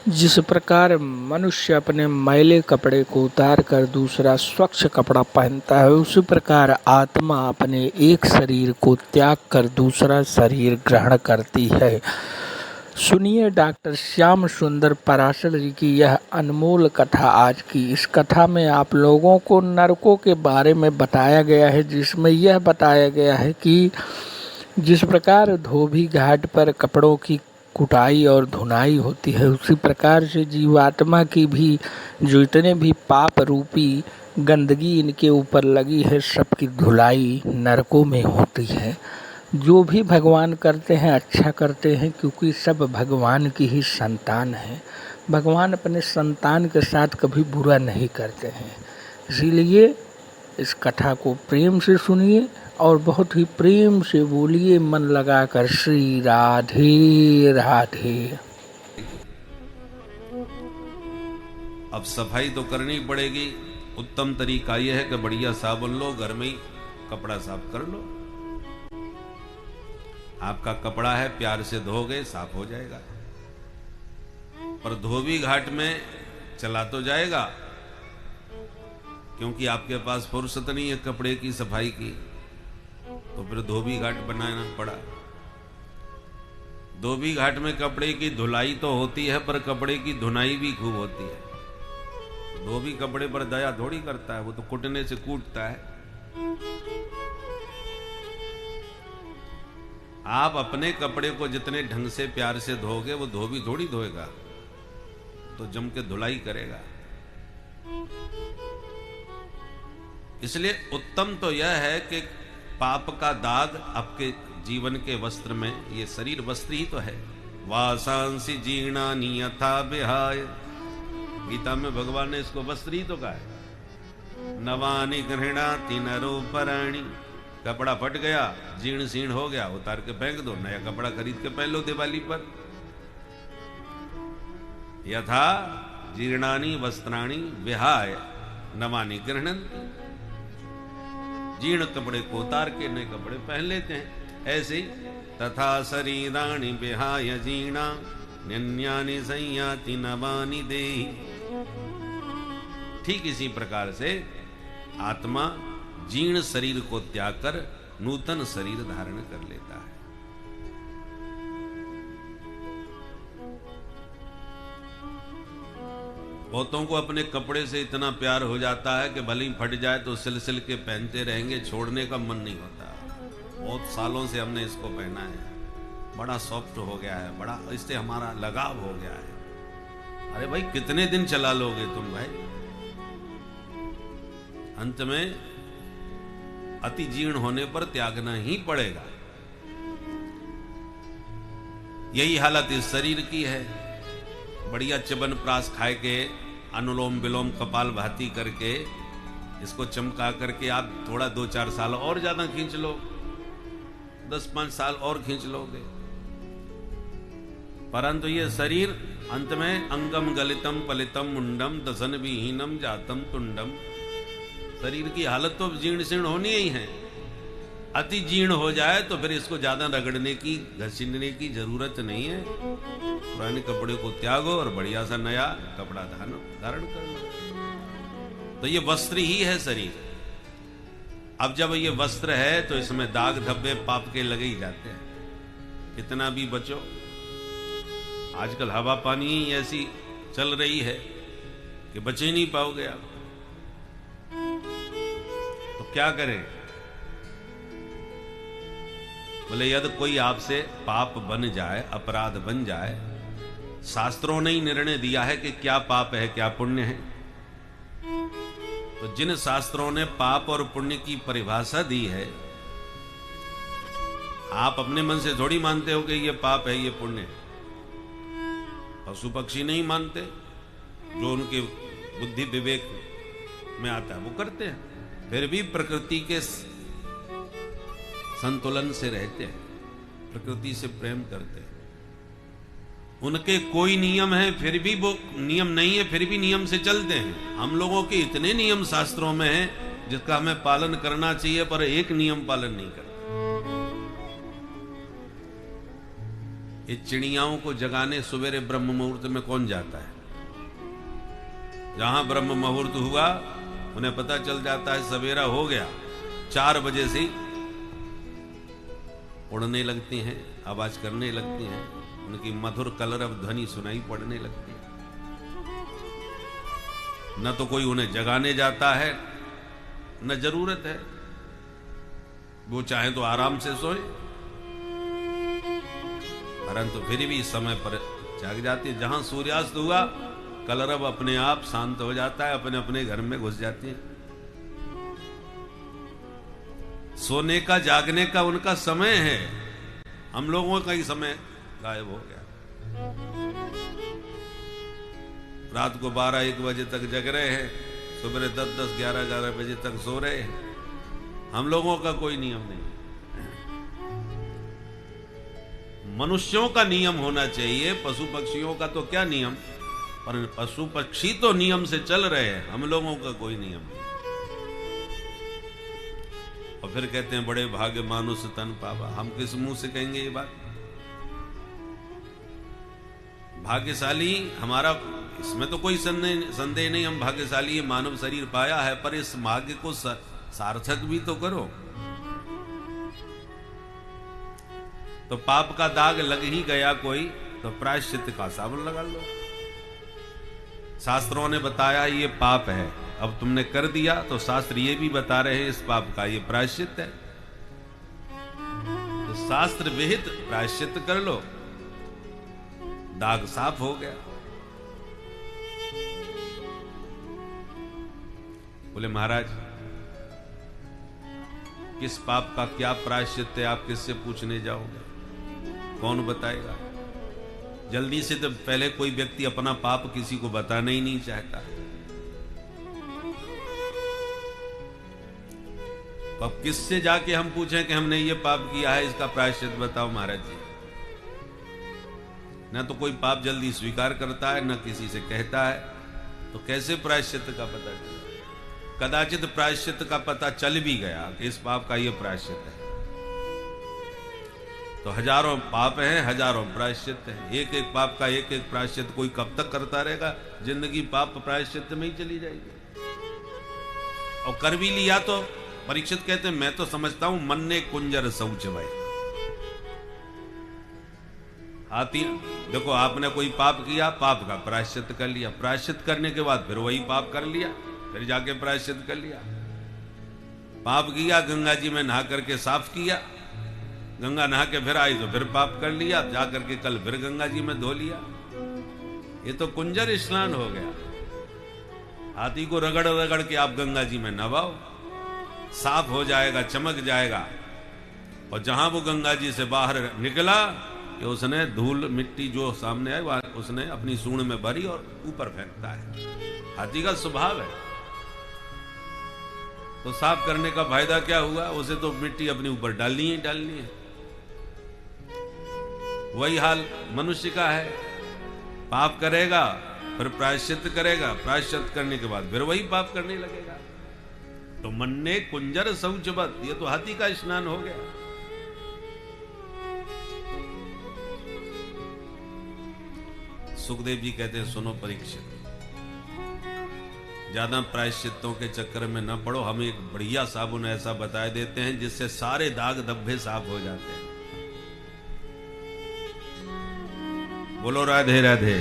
जिस प्रकार मनुष्य अपने मैले कपड़े को उतार कर दूसरा स्वच्छ कपड़ा पहनता है, उसी प्रकार आत्मा अपने एक शरीर को त्याग कर दूसरा शरीर ग्रहण करती है। सुनिए डॉक्टर श्याम सुंदर पराशर जी की यह अनमोल कथा आज की। इस कथा में आप लोगों को नरकों के बारे में बताया गया है, जिसमें यह बताया गया है कि जिस प्रकार धोबी घाट पर कपड़ों की कुटाई और धुनाई होती है, उसी प्रकार से जीवात्मा की भी जो इतने भी पाप रूपी गंदगी इनके ऊपर लगी है, सबकी धुलाई नरकों में होती है। जो भी भगवान करते हैं अच्छा करते हैं, क्योंकि सब भगवान की ही संतान है। भगवान अपने संतान के साथ कभी बुरा नहीं करते हैं। इसीलिए इस कथा को प्रेम से सुनिए और बहुत ही प्रेम से बोलिए, मन लगाकर श्री राधे राधे। अब सफाई तो करनी पड़ेगी। उत्तम तरीका यह है कि बढ़िया साबुन लो, घर में ही कपड़ा साफ कर लो। आपका कपड़ा है, प्यार से धोगे साफ हो जाएगा। पर धोबी घाट में चला तो जाएगा, क्योंकि आपके पास फुर्सत नहीं है कपड़े की सफाई की, तो फिर धोबी घाट बनाना पड़ा। धोबी घाट में कपड़े की धुलाई तो होती है, पर कपड़े की धुनाई भी खूब होती है। धोबी कपड़े पर दया थोड़ी करता है, वो तो कुटने से कूटता है। आप अपने कपड़े को जितने ढंग से प्यार से धोगे, वो धोबी थोड़ी धोएगा, तो जम के धुलाई करेगा। इसलिए उत्तम तो यह है कि पाप का दाग आपके जीवन के वस्त्र में, ये शरीर वस्त्र ही तो है। वासांसी जीर्णानि यथा विहाय, गीता में भगवान ने इसको वस्त्र ही तो कहा है। नवानि गृह्णाति नरो पराणि, कपड़ा फट गया, जीर्ण शीर्ण हो गया, उतार के फेंक दो, नया कपड़ा खरीद के पहन लो दिवाली पर। यथा जीर्णानि वस्त्राणि विहाय नवानि गृह्णन्ति, जीर्ण कपड़े को उतार के नए कपड़े पहन लेते हैं। ऐसे ही तथा शरीराणि विहाय जीर्णा न्यन्यानि संयाति नवानि देहि, ठीक इसी प्रकार से आत्मा जीर्ण शरीर को त्याग कर नूतन शरीर धारण कर लेता है। बहुतों को अपने कपड़े से इतना प्यार हो जाता है कि भले ही फट जाए तो सिल के पहनते रहेंगे, छोड़ने का मन नहीं होता। बहुत सालों से हमने इसको पहना है, बड़ा सॉफ्ट हो गया है, बड़ा इससे हमारा लगाव हो गया है। अरे भाई कितने दिन चला लोगे तुम भाई, अंत में अति जीर्ण होने पर त्यागना ही पड़ेगा। यही हालत इस शरीर की है। बढ़िया च्यवनप्राश खाए के, अनुलोम विलोम कपाल भाती करके, इसको चमका करके आप थोड़ा 2-4 साल और ज्यादा खींच लो, 10-5 साल और खींच लोगे, परंतु ये शरीर अंत में अंगम गलितम पलितम मुंडम दसन विहीनम जातम तुंडम, शरीर की हालत तो जीर्ण शीर्ण होनी ही है। अति जीर्ण हो जाए तो फिर इसको ज्यादा रगड़ने की, घसीटने की जरूरत नहीं है। पुराने कपड़े को त्यागो और बढ़िया सा नया कपड़ा धारण कर लो। तो ये वस्त्र ही है शरीर। अब जब ये वस्त्र है तो इसमें दाग धब्बे पाप के लगे ही जाते हैं, कितना भी बचो। आजकल हवा पानी ही ऐसी चल रही है कि बच ही नहीं पाओगे आप। तो क्या करें? बोले यदि कोई आपसे पाप बन जाए, अपराध बन जाए, शास्त्रों ने ही निर्णय दिया है कि क्या पाप है क्या पुण्य है। तो जिन शास्त्रों ने पाप और पुण्य की परिभाषा दी है, आप अपने मन से थोड़ी मानते हो कि ये पाप है ये पुण्य है। पशु पक्षी नहीं मानते, जो उनके बुद्धि विवेक में आता है वो करते हैं, फिर भी प्रकृति के संतुलन से रहते हैं, प्रकृति से प्रेम करते हैं। उनके कोई नियम है फिर भी वो नियम नहीं है, फिर भी नियम से चलते हैं। हम लोगों के इतने नियम शास्त्रों में हैं जिसका हमें पालन करना चाहिए, पर एक नियम पालन नहीं करते। ये चिड़ियाओं को जगाने सवेरे ब्रह्म मुहूर्त में कौन जाता है? जहां ब्रह्म मुहूर्त हुआ उन्हें पता चल जाता है सवेरा हो गया, 4 बजे से उड़ने लगती हैं, आवाज करने लगती हैं, उनकी मधुर कलरव ध्वनि सुनाई पड़ने लगती है। न तो कोई उन्हें जगाने जाता है, न जरूरत है, वो चाहे तो आराम से सोए, परंतु फिर भी समय पर जाग जाती है। जहां सूर्यास्त हुआ कलरव अपने आप शांत हो जाता है, अपने अपने घर में घुस जाती है। सोने का जागने का उनका समय है, हम लोगों का ही समय गायब हो गया। रात को 12-1 बजे तक जग रहे हैं, सुबह 10-10, 11-11 बजे तक सो रहे हैं। हम लोगों का कोई नियम नहीं। मनुष्यों का नियम होना चाहिए, पशु पक्षियों का तो क्या नियम, पर पशु पक्षी तो नियम से चल रहे हैं, हम लोगों का कोई नियम नहीं। और फिर कहते हैं बड़े भाग्य मानुष तन पावा। हम किस मुंह से कहेंगे ये बात? भाग्यशाली हमारा, इसमें तो कोई संदेह नहीं, हम भाग्यशाली मानव शरीर पाया है, पर इस भाग्य को सार्थक भी तो करो। तो पाप का दाग लग ही गया कोई, तो प्रायश्चित का साबुन लगा लो। शास्त्रों ने बताया ये पाप है, अब तुमने कर दिया तो शास्त्र ये भी बता रहे हैं इस पाप का ये प्रायश्चित है, तो शास्त्र विहित प्रायश्चित कर लो, दाग साफ हो गया। बोले महाराज किस पाप का क्या प्रायश्चित है, आप किससे पूछने जाओगे, कौन बताएगा? जल्दी से तो पहले कोई व्यक्ति अपना पाप किसी को बताना ही नहीं चाहता। तो अब किससे जाके हम पूछें कि हमने ये पाप किया है, इसका प्रायश्चित बताओ महाराज जी। ना तो कोई पाप जल्दी स्वीकार करता है, ना किसी से कहता है, तो कैसे प्रायश्चित का पता चला? कदाचित प्रायश्चित का पता चल भी गया कि इस पाप का ये प्रायश्चित है, तो हजारों पाप हैं, हजारों प्रायश्चित हैं। एक एक पाप का एक एक प्रायश्चित कोई कब तक करता रहेगा? जिंदगी पाप प्रायश्चित में ही चली जाएगी। और कर भी लिया तो परीक्षित कहते हैं मैं तो समझता हूं मन ने कुंजर शौच भाई। हाथी देखो, आपने कोई पाप किया, पाप का प्रायश्चित कर लिया, प्रायश्चित करने के बाद फिर वही पाप कर लिया, फिर जाके प्रायश्चित कर लिया। पाप किया, गंगा जी में नहा करके साफ किया, गंगा नहा के फिर आई तो फिर पाप कर लिया, जाकर के कल फिर गंगा जी में धो लिया। ये तो कुंजर स्नान हो गया। हाथी को रगड़ रगड़ के आप गंगा जी में नवाओ, साफ हो जाएगा, चमक जाएगा। और जहां वो गंगा जी से बाहर निकला कि उसने धूल मिट्टी जो सामने आई वह उसने अपनी सूंड में भरी और ऊपर फेंकता है। हाथी का स्वभाव है। तो साफ करने का फायदा क्या हुआ? उसे तो मिट्टी अपने ऊपर डालनी ही डालनी है। वही हाल मनुष्य का है, पाप करेगा फिर प्रायश्चित करेगा, प्रायश्चित करने के बाद फिर वही पाप करने लगेगा। तो मन ने कुंजर शौचवत, ये तो हाथी का स्नान हो गया। सुखदेव जी कहते हैं सुनो परीक्षित, ज्यादा प्रायश्चितों के चक्कर में न पड़ो, हम एक बढ़िया साबुन ऐसा बता देते हैं जिससे सारे दाग धब्बे साफ हो जाते हैं। बोलो राधे राधे।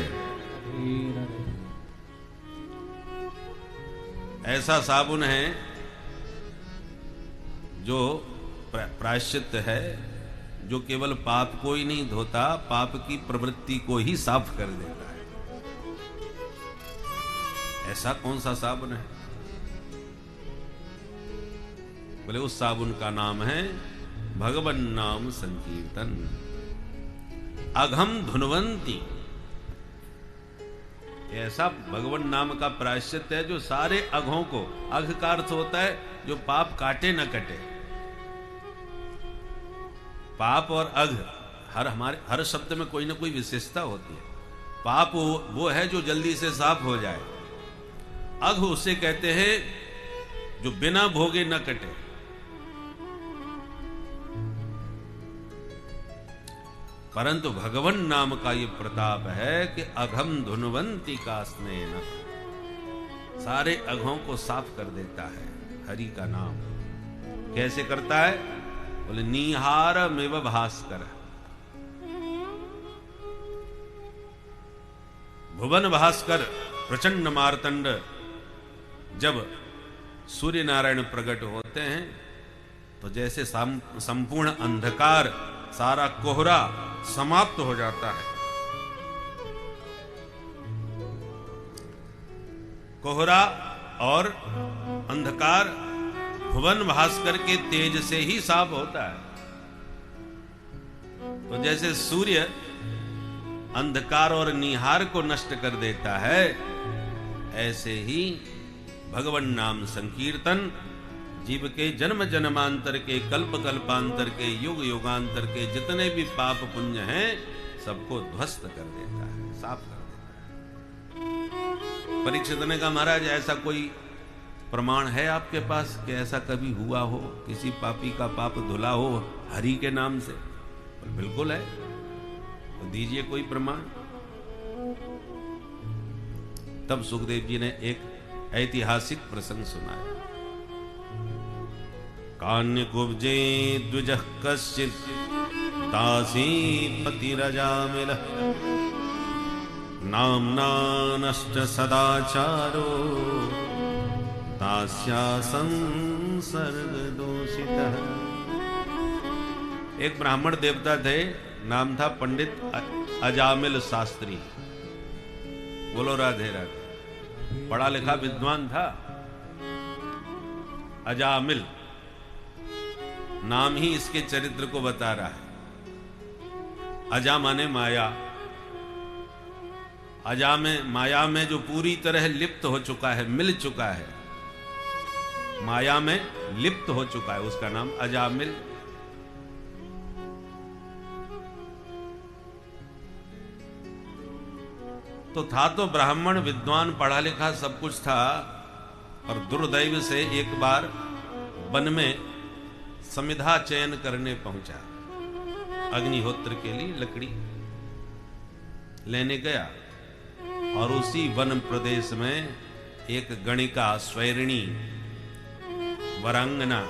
ऐसा साबुन है जो प्रायश्चित है, जो केवल पाप को ही नहीं धोता, पाप की प्रवृत्ति को ही साफ कर देता है। ऐसा कौन सा साबुन है? बोले उस साबुन का नाम है भगवन नाम संकीर्तन। अघम धुनवंती, ऐसा भगवान नाम का प्रायश्चित है जो सारे अघों को, अघ का अर्थ होता है जो पाप काटे न कटे। पाप और अघ हर शब्द में कोई ना कोई विशेषता होती है। पाप वो है जो जल्दी से साफ हो जाए, अघ उसे कहते हैं जो बिना भोगे न कटे। परंतु भगवन नाम का ये प्रताप है कि अघम धुनवंती का स्नेह सारे अघों को साफ कर देता है। हरि का नाम कैसे करता है? बोले नीहारमिव भास्कर, भुवन भास्कर प्रचंड मार्तंड जब सूर्य नारायण प्रकट होते हैं तो जैसे संपूर्ण अंधकार, सारा कोहरा समाप्त हो जाता है। कोहरा और अंधकार भुवन भास्कर के तेज से ही साफ होता है। तो जैसे सूर्य अंधकार और निहार को नष्ट कर देता है, ऐसे ही भगवन नाम संकीर्तन जीव के जन्म जन्मांतर के, कल्प कल्पांतर के, युग युगांतर के जितने भी पाप पुण्य हैं सबको ध्वस्त कर देता है, साफ कर देता है। परीक्षित ने कहा, महाराज ऐसा कोई प्रमाण है आपके पास कि ऐसा कभी हुआ हो, किसी पापी का पाप धुला हो हरि के नाम से? बिल्कुल है, तो दीजिए कोई प्रमाण। तब सुखदेव जी ने एक ऐतिहासिक प्रसंग सुनाया। कान्य कुब्जे द्विजः कश्चित् दासी पतिरजामिल नाम्ना नष्ट सदाचारो दास्या संसर्ग दोषितः। एक ब्राह्मण देवता थे, नाम था पंडित अजामिल शास्त्री। बोलो राधे राधे। पढ़ा लिखा विद्वान था। अजामिल नाम ही इसके चरित्र को बता रहा है। अजा माने माया। अजा में, माया में जो पूरी तरह लिप्त हो चुका है, मिल चुका है, माया में लिप्त हो चुका है, उसका नाम अजामिल। तो था तो ब्राह्मण, विद्वान, पढ़ा लिखा सब कुछ था, और दुर्दैव से एक बार वन में समिधा चयन करने पहुंचा। अग्निहोत्र के लिए लकड़ी लेने गया, और उसी वन प्रदेश में एक गणिका स्वैरिणी वरांगना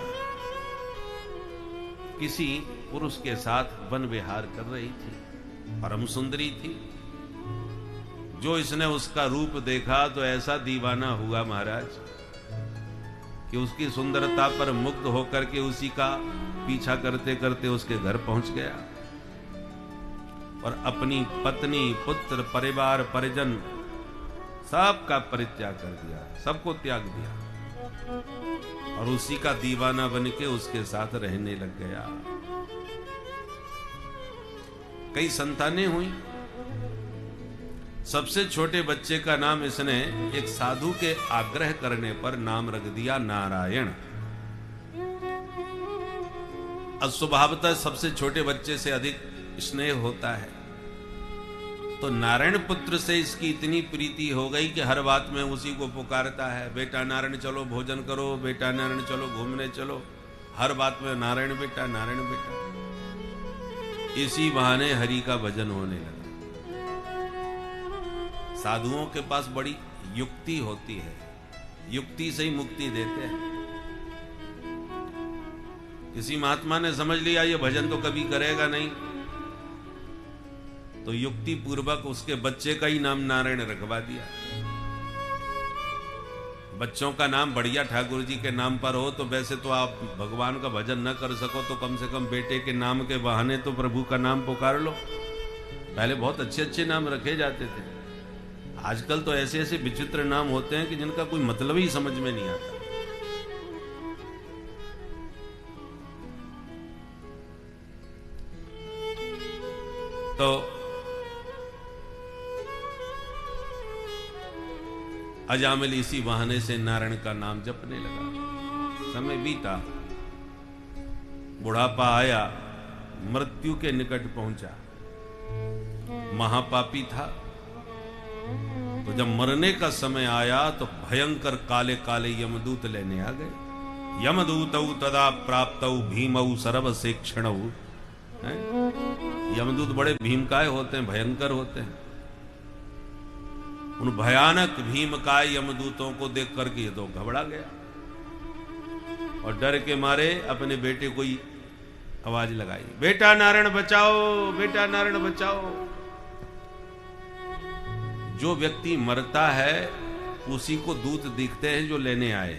किसी पुरुष के साथ वन विहार कर रही थी। परम सुंदरी थी। जो इसने उसका रूप देखा तो ऐसा दीवाना हुआ महाराज कि उसकी सुंदरता पर मुग्ध होकर के उसी का पीछा करते करते उसके घर पहुंच गया, और अपनी पत्नी, पुत्र, परिवार, परिजन सबका परित्याग कर दिया, सबको त्याग दिया, और उसी का दीवाना बन के उसके साथ रहने लग गया। कई संतानें हुई। सबसे छोटे बच्चे का नाम इसने एक साधु के आग्रह करने पर नाम रख दिया नारायण। स्वभावतः सबसे छोटे बच्चे से अधिक स्नेह होता है, तो नारायण पुत्र से इसकी इतनी प्रीति हो गई कि हर बात में उसी को पुकारता है। बेटा नारायण चलो भोजन करो, बेटा नारायण चलो घूमने चलो, हर बात में नारायण बेटा, नारायण बेटा। इसी बहाने हरि का भजन होने लगा। साधुओं के पास बड़ी युक्ति होती है, युक्ति से ही मुक्ति देते हैं। किसी महात्मा ने समझ लिया ये भजन तो कभी करेगा नहीं, तो युक्ति पूर्वक उसके बच्चे का ही नाम नारायण रखवा दिया। बच्चों का नाम बढ़िया ठाकुर जी के नाम पर हो तो वैसे तो आप भगवान का भजन न कर सको तो कम से कम बेटे के नाम के बहाने तो प्रभु का नाम पुकार लो। पहले बहुत अच्छे अच्छे नाम रखे जाते थे। आजकल तो ऐसे ऐसे विचित्र नाम होते हैं कि जिनका कोई मतलब ही समझ में नहीं आता। तो अजामिल इसी बहाने से नारायण का नाम जपने लगा। समय बीता, बुढ़ापा आया, मृत्यु के निकट पहुंचा। महापापी था, तो जब मरने का समय आया तो भयंकर काले काले यमदूत लेने आ गए। यमदूतौ तदा प्राप्तौ भीमौ सर्वसेक्षणौ। यमदूत बड़े भीमकाय होते हैं, भयंकर होते हैं। उन भयानक भीमकाय यमदूतों को देख करके ये तो घबरा गया और डर के मारे अपने बेटे को ही आवाज लगाई, बेटा नारायण बचाओ, बेटा नारायण बचाओ। जो व्यक्ति मरता है उसी को दूत दिखते हैं जो लेने आए।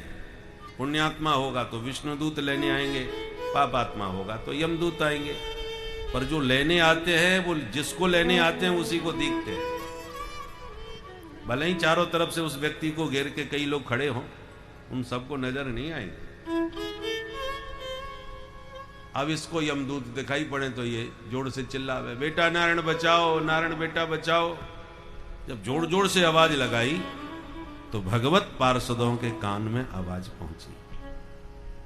पुण्यात्मा होगा तो विष्णु दूत लेने आएंगे, पापात्मा होगा तो यमदूत आएंगे। पर जो लेने आते हैं वो जिसको लेने आते हैं उसी को दिखते हैं। भले ही चारों तरफ से उस व्यक्ति को घेर के कई लोग खड़े हों, उन सबको नजर नहीं आएंगे। अब इसको यमदूत दिखाई पड़े तो ये जोर से चिल्लावे, बेटा नारायण बचाओ, नारायण बेटा बचाओ। जब जोर जोर से आवाज लगाई तो भगवत पार्षदों के कान में आवाज पहुंची।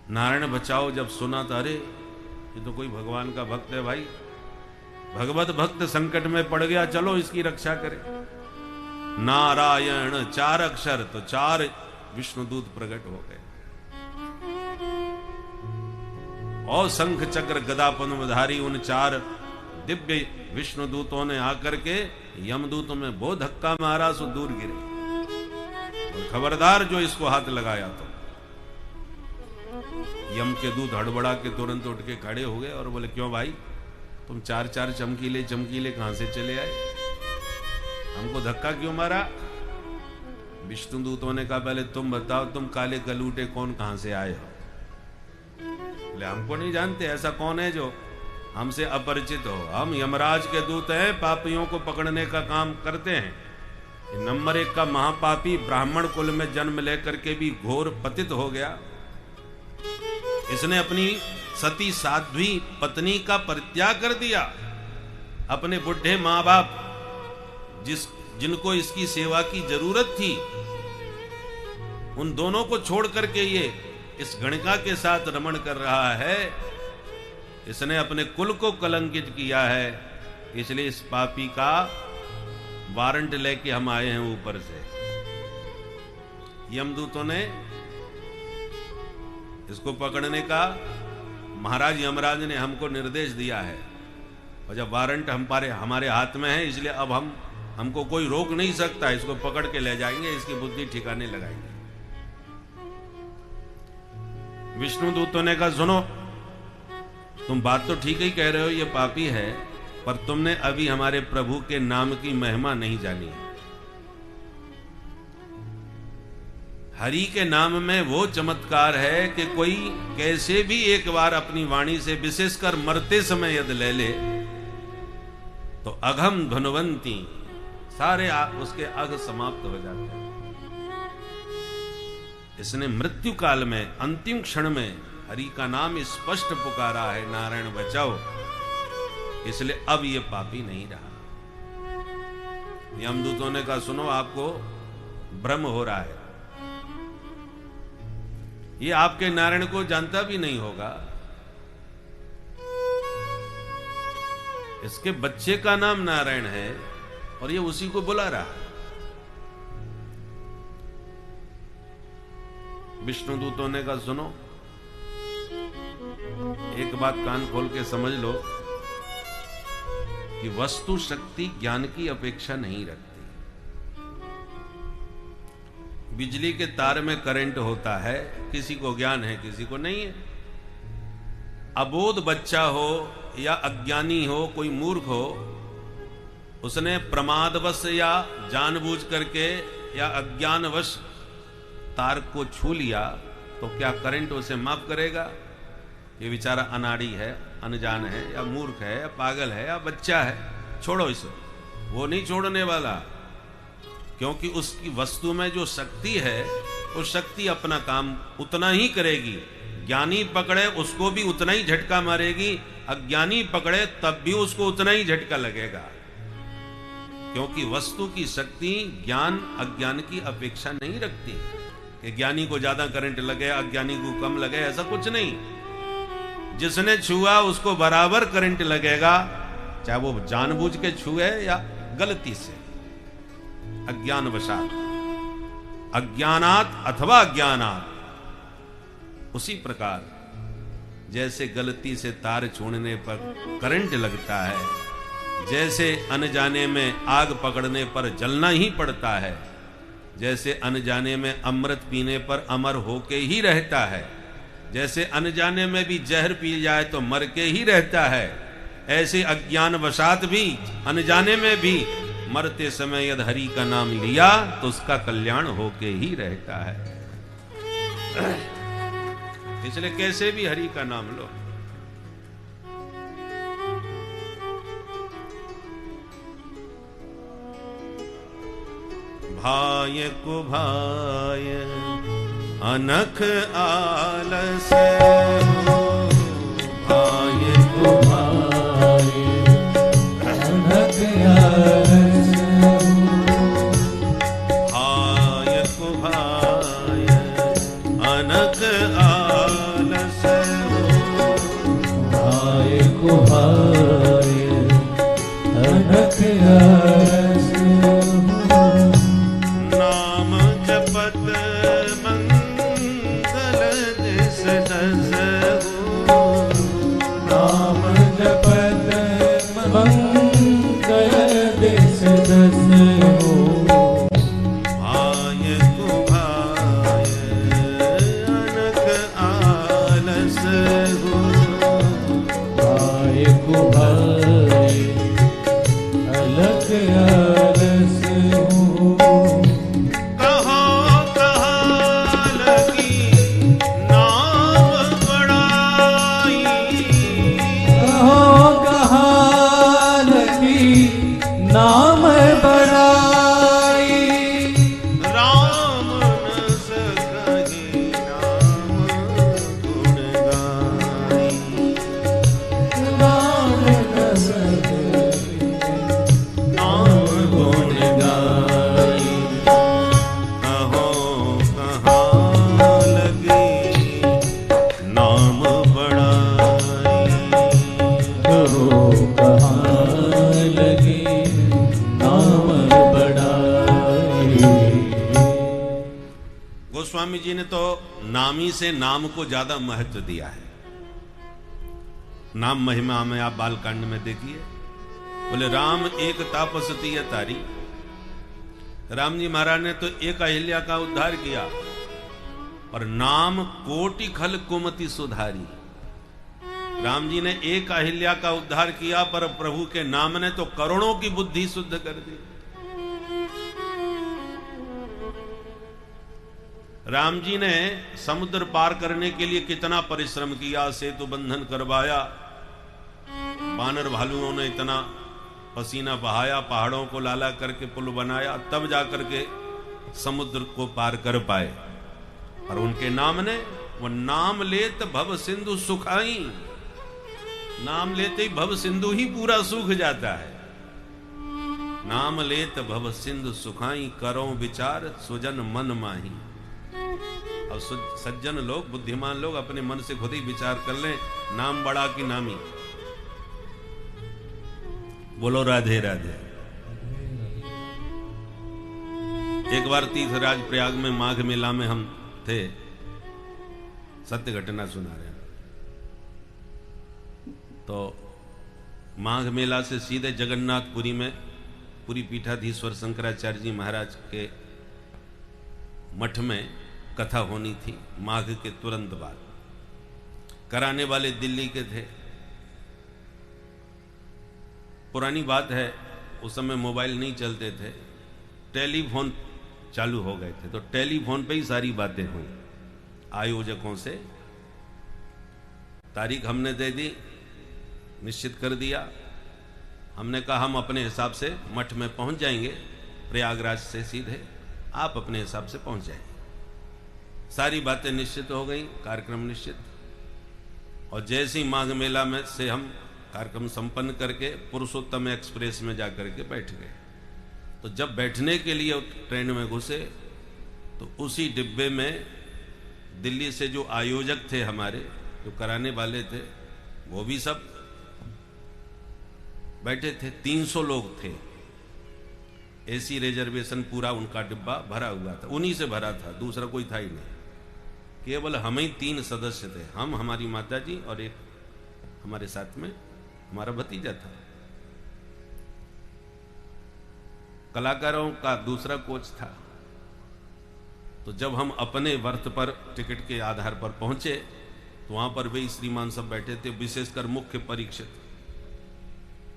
नारायण बचाओ जब सुना था, अरे ये तो कोई भगवान का भक्त है भाई, भगवत भक्त संकट में पड़ गया, चलो इसकी रक्षा करें। नारायण 4 अक्षर तो 4 विष्णुदूत प्रकट हो गए और शंख चक्र गदा पद्मधारी उन 4 दिव्य विष्णुदूतों ने आकर के यमदूतों में वो धक्का मारा सो दूर गिरे। और खबरदार जो इसको हाथ लगाया तो यम के दूत हड़बड़ा के तुरंत उठ के खड़े हो गए और बोले, क्यों भाई तुम 4 चमकीले चमकीले कहां से चले आए, हमको धक्का क्यों मारा? विष्णु दूतों ने कहा, पहले तुम बताओ, तुम काले कलूटे कौन कहां से आए हो? बोले, हमको नहीं जानते, ऐसा कौन है जो हमसे अपरिचित हो? हम यमराज के दूत हैं, पापियों को पकड़ने का काम करते हैं। नंबर 1 का महापापी ब्राह्मण कुल में जन्म लेकर के भी घोर पतित हो गया। इसने अपनी सती साध्वी पत्नी का परित्याग कर दिया। अपने बुढ़े माँ बाप जिनको इसकी सेवा की जरूरत थी, उन दोनों को छोड़ करके ये इस गणिका के साथ रमण कर रहा है। इसने अपने कुल को कलंकित किया है, इसलिए इस पापी का वारंट लेके हम आए हैं ऊपर से। यमदूतों ने इसको पकड़ने का महाराज यमराज ने हमको निर्देश दिया है, और जब वारंट हमारे हाथ में है, इसलिए अब हमको कोई रोक नहीं सकता। इसको पकड़ के ले जाएंगे, इसकी बुद्धि ठिकाने लगाएंगे। विष्णु दूतों ने कहा, सुनो, तुम बात तो ठीक ही कह रहे हो, ये पापी है, पर तुमने अभी हमारे प्रभु के नाम की महिमा नहीं जानी है। हरि के नाम में वो चमत्कार है कि कोई कैसे भी एक बार अपनी वाणी से, विशेषकर मरते समय यदि ले ले तो अघम धनुवंती, सारे उसके अघ समाप्त हो जाते हैं। इसने मृत्यु काल में अंतिम क्षण में हरि का नाम स्पष्ट पुकारा है, नारायण बचाओ, इसलिए अब ये पापी नहीं रहा। यमदूतों ने कहा, सुनो, आपको भ्रम हो रहा है, ये आपके नारायण को जानता भी नहीं होगा। इसके बच्चे का नाम नारायण है और ये उसी को बुला रहा है। विष्णु दूतों ने कहा, सुनो, एक बात कान खोल के समझ लो कि वस्तु शक्ति ज्ञान की अपेक्षा नहीं रखती। बिजली के तार में करंट होता है, किसी को ज्ञान है, किसी को नहीं है। अबोध बच्चा हो या अज्ञानी हो, कोई मूर्ख हो, उसने प्रमादवश या जानबूझ करके या अज्ञानवश तार को छू लिया तो क्या करंट उसे माफ करेगा? ये बेचारा अनाड़ी है, अनजान है, या मूर्ख है, या पागल है, या बच्चा है, छोड़ो इसे, वो नहीं छोड़ने वाला। क्योंकि उसकी वस्तु में जो शक्ति है, वो शक्ति अपना काम उतना ही करेगी। ज्ञानी पकड़े उसको भी उतना ही झटका मारेगी, अज्ञानी पकड़े तब भी उसको उतना ही झटका लगेगा। क्योंकि वस्तु की शक्ति ज्ञान अज्ञान की अपेक्षा नहीं रखती कि ज्ञानी को ज्यादा करंट लगे, अज्ञानी को कम लगे, ऐसा कुछ नहीं। जिसने छुआ उसको बराबर करंट लगेगा, चाहे वो जानबूझ के छुए या गलती से, अज्ञानवशात, अज्ञानात अथवा अज्ञानात। उसी प्रकार जैसे गलती से तार छूने पर करंट लगता है, जैसे अनजाने में आग पकड़ने पर जलना ही पड़ता है, जैसे अनजाने में अमृत पीने पर अमर होके ही रहता है, जैसे अनजाने में भी जहर पी जाए तो मर के ही रहता है, ऐसे अज्ञान वशात भी अनजाने में भी मरते समय यदि हरि का नाम लिया तो उसका कल्याण होके ही रहता है। इसलिए कैसे भी हरि का नाम लो। भाय को भाय अनख आलस हो, भाय को भाय अनख आलस हो, भाय को भाय अनख आलस हो, भाय को भाय अनख आलस हो। गोस्वामी जी ने तो नामी से नाम को ज्यादा महत्व दिया है। नाम महिमा में आप बालकांड में देखिए, बोले राम एक तापसती तारी। राम जी महाराज ने तो एक अहिल्या का उद्धार किया और नाम कोटि खल कुमति सुधारी। राम जी ने एक अहिल्या का उद्धार किया पर प्रभु के नाम ने तो करोड़ों की बुद्धि शुद्ध कर दी। राम जी ने समुद्र पार करने के लिए कितना परिश्रम किया, सेतु बंधन करवाया, बानर भालुओं ने इतना पसीना बहाया, पहाड़ों को लाला करके पुल बनाया, तब जाकर के समुद्र को पार कर पाए। और उनके नाम ने, वो नाम लेत भव सिंधु सुखाई, नाम लेते ही भव सिंधु ही पूरा सूख जाता है। नाम लेत भव सिंधु सुखाई, करो विचार सुजन मन माही। और सज्जन लोग, बुद्धिमान लोग अपने मन से खुद ही विचार कर लें, नाम बड़ा कि नामी। बोलो राधे राधे। एक बार तीर्थराज प्रयाग में माघ मेला में हम थे, सत्य घटना सुना रहे हैं। तो माघ मेला से सीधे जगन्नाथपुरी में पूरी पीठाधीश्वर शंकराचार्य जी महाराज के मठ में कथा होनी थी। माघ के तुरंत बाद कराने वाले दिल्ली के थे। पुरानी बात है, उस समय मोबाइल नहीं चलते थे, टेलीफोन चालू हो गए थे। तो टेलीफोन पे ही सारी बातें हुई आयोजकों से। तारीख हमने दे दी, निश्चित कर दिया। हमने कहा हम अपने हिसाब से मठ में पहुंच जाएंगे, प्रयागराज से सीधे, आप अपने हिसाब से पहुंच जाएंगे। सारी बातें निश्चित हो गई, कार्यक्रम निश्चित। और जैसे ही माघ मेला में से हम कार्यक्रम संपन्न करके पुरुषोत्तम एक्सप्रेस में जाकर के बैठ गए। तो जब बैठने के लिए ट्रेन में घुसे तो उसी डिब्बे में दिल्ली से जो आयोजक थे हमारे, जो कराने वाले थे, वो भी सब बैठे थे। 300 लोग थे। एसी रिजर्वेशन पूरा उनका डिब्बा भरा हुआ था, उन्हीं से भरा था, दूसरा कोई था ही नहीं। केवल हम ही 3 सदस्य थे, हम, हमारी माता जी और एक हमारे साथ में हमारा भतीजा था। कलाकारों का दूसरा कोच था। तो जब हम अपने वर्थ पर टिकट के आधार पर पहुंचे तो वहां पर वही श्रीमान सब बैठे थे, विशेषकर मुख्य परीक्षित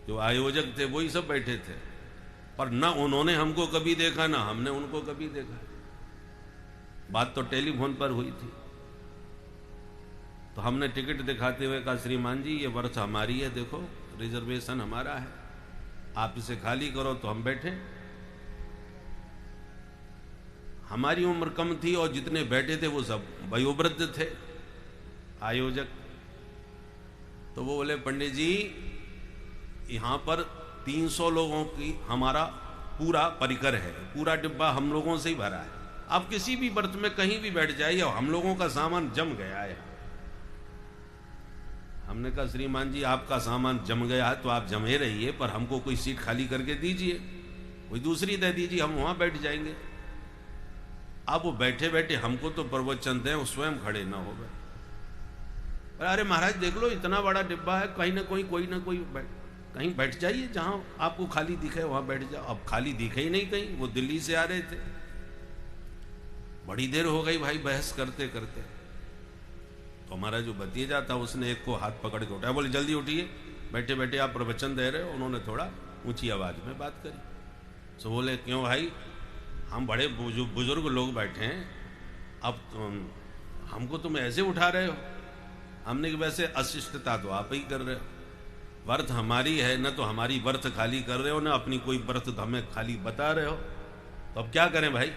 जो आयोजक थे वही सब बैठे थे, पर ना उन्होंने हमको कभी देखा ना हमने उनको कभी देखा। बात तो टेलीफोन पर हुई थी। तो हमने टिकट दिखाते हुए कहा, श्रीमान जी ये वर्थ हमारी है, देखो रिजर्वेशन हमारा है, आप इसे खाली करो तो हम बैठे। हमारी उम्र कम थी और जितने बैठे थे वो सब वयोवृद्ध थे आयोजक। तो वो बोले, पंडित जी यहां पर 300 लोगों की हमारा पूरा परिकर है, पूरा डिब्बा हम लोगों से ही भरा है, आप किसी भी बर्थ में कहीं भी बैठ जाइए, हम लोगों का सामान जम गया है। हमने कहा, श्रीमान जी आपका सामान जम गया है तो आप जमे रहिए, पर हमको कोई सीट खाली करके दीजिए, कोई दूसरी दे दीजिए, हम वहां बैठ जाएंगे। आप वो बैठे बैठे हमको तो प्रवचन दें, स्वयं खड़े ना हो गए। अरे महाराज देख लो इतना बड़ा डिब्बा है, कहीं ना कोई ना कोई कहीं बैठ जाइए, जहां आपको खाली दिखे वहां बैठ जाओ। अब खाली दिखे ही नहीं कहीं, वो दिल्ली से आ रहे थे। बड़ी देर हो गई भाई बहस करते करते। तो हमारा जो भतीजा था उसने एक को हाथ पकड़ के उठाया, बोले जल्दी उठिए, बैठे बैठे आप प्रवचन दे रहे हो। उन्होंने थोड़ा ऊंची आवाज में बात करी। तो बोले, क्यों भाई, हम बड़े बुजुर्ग लोग बैठे हैं, अब हमको तुम ऐसे उठा रहे हो। हमने कि वैसे अशिष्टता तो आप ही कर रहे हो, वर्थ हमारी है, न तो हमारी वर्थ खाली कर रहे हो, न अपनी कोई वर्थ हमें खाली बता रहे हो। तो अब क्या करें भाई,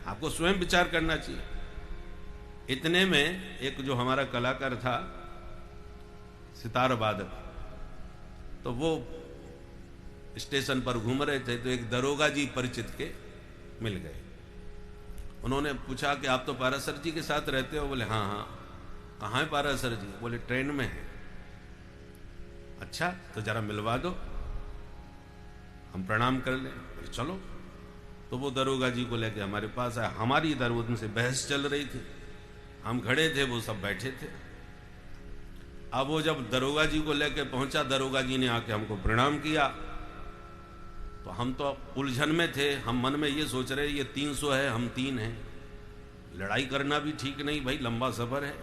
आपको स्वयं विचार करना चाहिए। इतने में एक जो हमारा कलाकार था सितार वादक, तो वो स्टेशन पर घूम रहे थे, तो एक दरोगा जी परिचित के मिल गए। उन्होंने पूछा कि आप तो पारासर जी के साथ रहते हो? बोले हाँ हाँ। कहाँ है पारासर जी? बोले ट्रेन में है। अच्छा तो जरा मिलवा दो, हम प्रणाम कर लें। बोले चलो। तो वो दरोगा जी को लेके हमारे पास आया। हमारी इधर उनसे बहस चल रही थी, हम खड़े थे, वो सब बैठे थे। अब वो जब दरोगा जी को लेके पहुंचा, दरोगा जी ने आके हमको प्रणाम किया। तो हम तो उलझन में थे, हम मन में ये सोच रहे ये 300 है, हम 3 हैं, लड़ाई करना भी ठीक नहीं भाई, लंबा सफर है,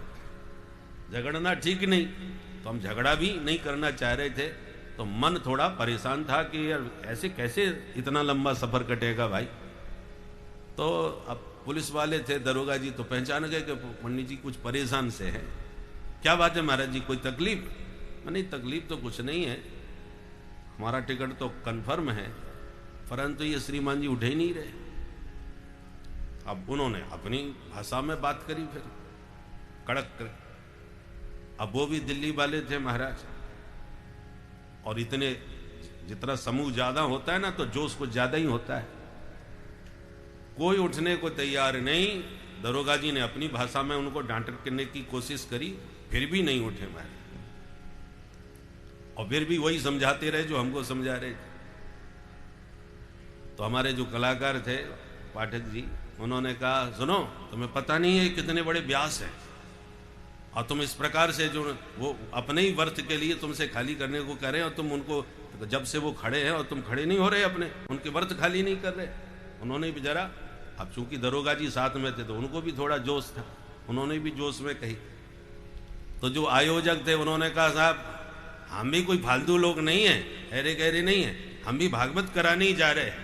झगड़ना ठीक नहीं, तो हम झगड़ा भी नहीं करना चाह रहे थे। तो मन थोड़ा परेशान था कि यार ऐसे कैसे इतना लंबा सफर कटेगा भाई। तो अब पुलिस वाले थे, दरोगा जी तो पहचान गए कि पंडित जी कुछ परेशान से हैं। क्या बात है महाराज जी, कोई तकलीफ? नहीं तकलीफ तो कुछ नहीं है, हमारा टिकट तो कंफर्म है, परंतु ये श्रीमान जी उठे ही नहीं रहे। अब उन्होंने अपनी भाषा में बात करी, फिर कड़क कर। अब वो भी दिल्ली वाले थे महाराज, और इतने जितना समूह ज्यादा होता है ना तो जोश कुछ ज्यादा ही होता है। कोई उठने को तैयार नहीं। दरोगा जी ने अपनी भाषा में उनको डांट करने की कोशिश करी, फिर भी नहीं उठे महाराज, और फिर भी वही समझाते रहे जो हमको समझा रहे थे। तो हमारे जो कलाकार थे पाठक जी, उन्होंने कहा, सुनो तुम्हें पता नहीं है कितने बड़े व्यास हैं, और तुम इस प्रकार से जो वो अपने ही वर्थ के लिए तुमसे खाली करने को कह रहे हैं, और तुम उनको जब से वो खड़े हैं और तुम खड़े नहीं हो रहे, अपने उनके वर्थ खाली नहीं कर रहे। उन्होंने भी जरा, अब चूंकि दरोगा जी साथ में थे तो उनको भी थोड़ा जोश था, उन्होंने भी जोश में कही। तो जो आयोजक थे उन्होंने कहा, साहब हम भी कोई फालतू लोग नहीं है, अरे गहरे नहीं है, हम भी भागवत कराने ही जा रहे हैं,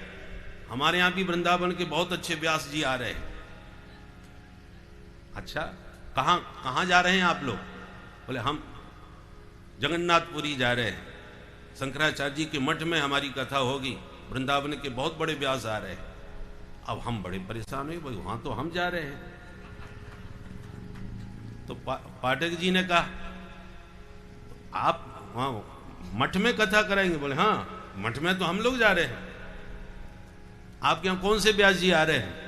हमारे यहाँ भी वृंदावन के बहुत अच्छे व्यास जी आ रहे हैं। अच्छा कहाँ जा रहे हैं आप लोग? बोले हम जगन्नाथपुरी जा रहे हैं, शंकराचार्य जी के मठ में हमारी कथा होगी, वृंदावन के बहुत बड़े व्यास आ रहे हैं। अब हम बड़े परेशान हुए, भाई वहां तो हम जा रहे हैं। तो पाठक जी ने कहा, आप वहां मठ में कथा कराएंगे? बोले हाँ, मठ में तो हम लोग जा रहे हैं, आपके यहाँ कौन से व्यास जी आ रहे हैं?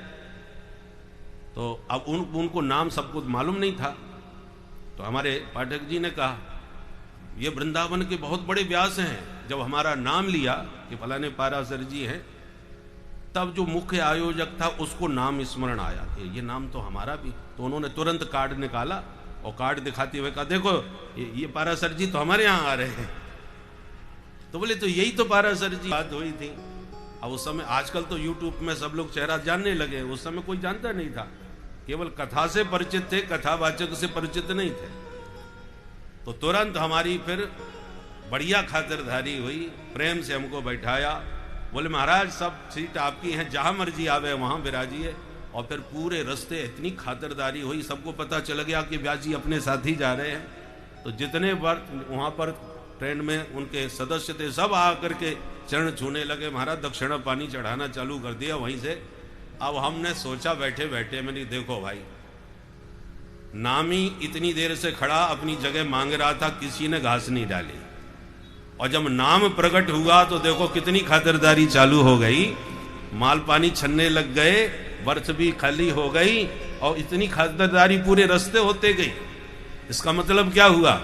तो अब उनको नाम सबको मालूम नहीं था। तो हमारे पाठक जी ने कहा, ये वृंदावन के बहुत बड़े व्यास हैं। जब हमारा नाम लिया कि फलाने पारासर जी हैं, तब जो मुख्य आयोजक था उसको नाम स्मरण आया कि ये नाम तो हमारा भी। तो उन्होंने तुरंत कार्ड निकाला और कार्ड दिखाते हुए कहा, देखो ये पारासर जी तो हमारे यहाँ आ रहे हैं। तो बोले तो यही तो पारासर जी बात हुई थी। अब उस समय, आजकल तो यूट्यूब में सब लोग चेहरा जानने लगे, उस समय कोई जानता नहीं था, केवल कथा से परिचित थे, कथावाचक से परिचित नहीं थे। तो तुरंत हमारी फिर बढ़िया खातिरदारी हुई, प्रेम से हमको बैठाया, बोले महाराज सब सीट आपकी हैं, जहां मर्जी आवे वहां विराजिए। और फिर पूरे रास्ते इतनी खातिरदारी हुई, सबको पता चल गया कि व्यास जी अपने साथ ही जा रहे हैं। तो जितने बार वहां पर ट्रेन में उनके सदस्य थे, सब आकर के चरण छूने लगे, महाराज दक्षिणा पानी चढ़ाना चालू कर दिया वहीं से। अब हमने सोचा बैठे बैठे, मैंने देखो भाई, नामी इतनी देर से खड़ा अपनी जगह मांग रहा था, किसी ने घास नहीं डाली, और जब नाम प्रकट हुआ तो देखो कितनी खातिरदारी चालू हो गई, माल पानी छन्ने लग गए, बर्थ भी खाली हो गई, और इतनी खातिरदारी पूरे रास्ते होते गई। इसका मतलब क्या हुआ,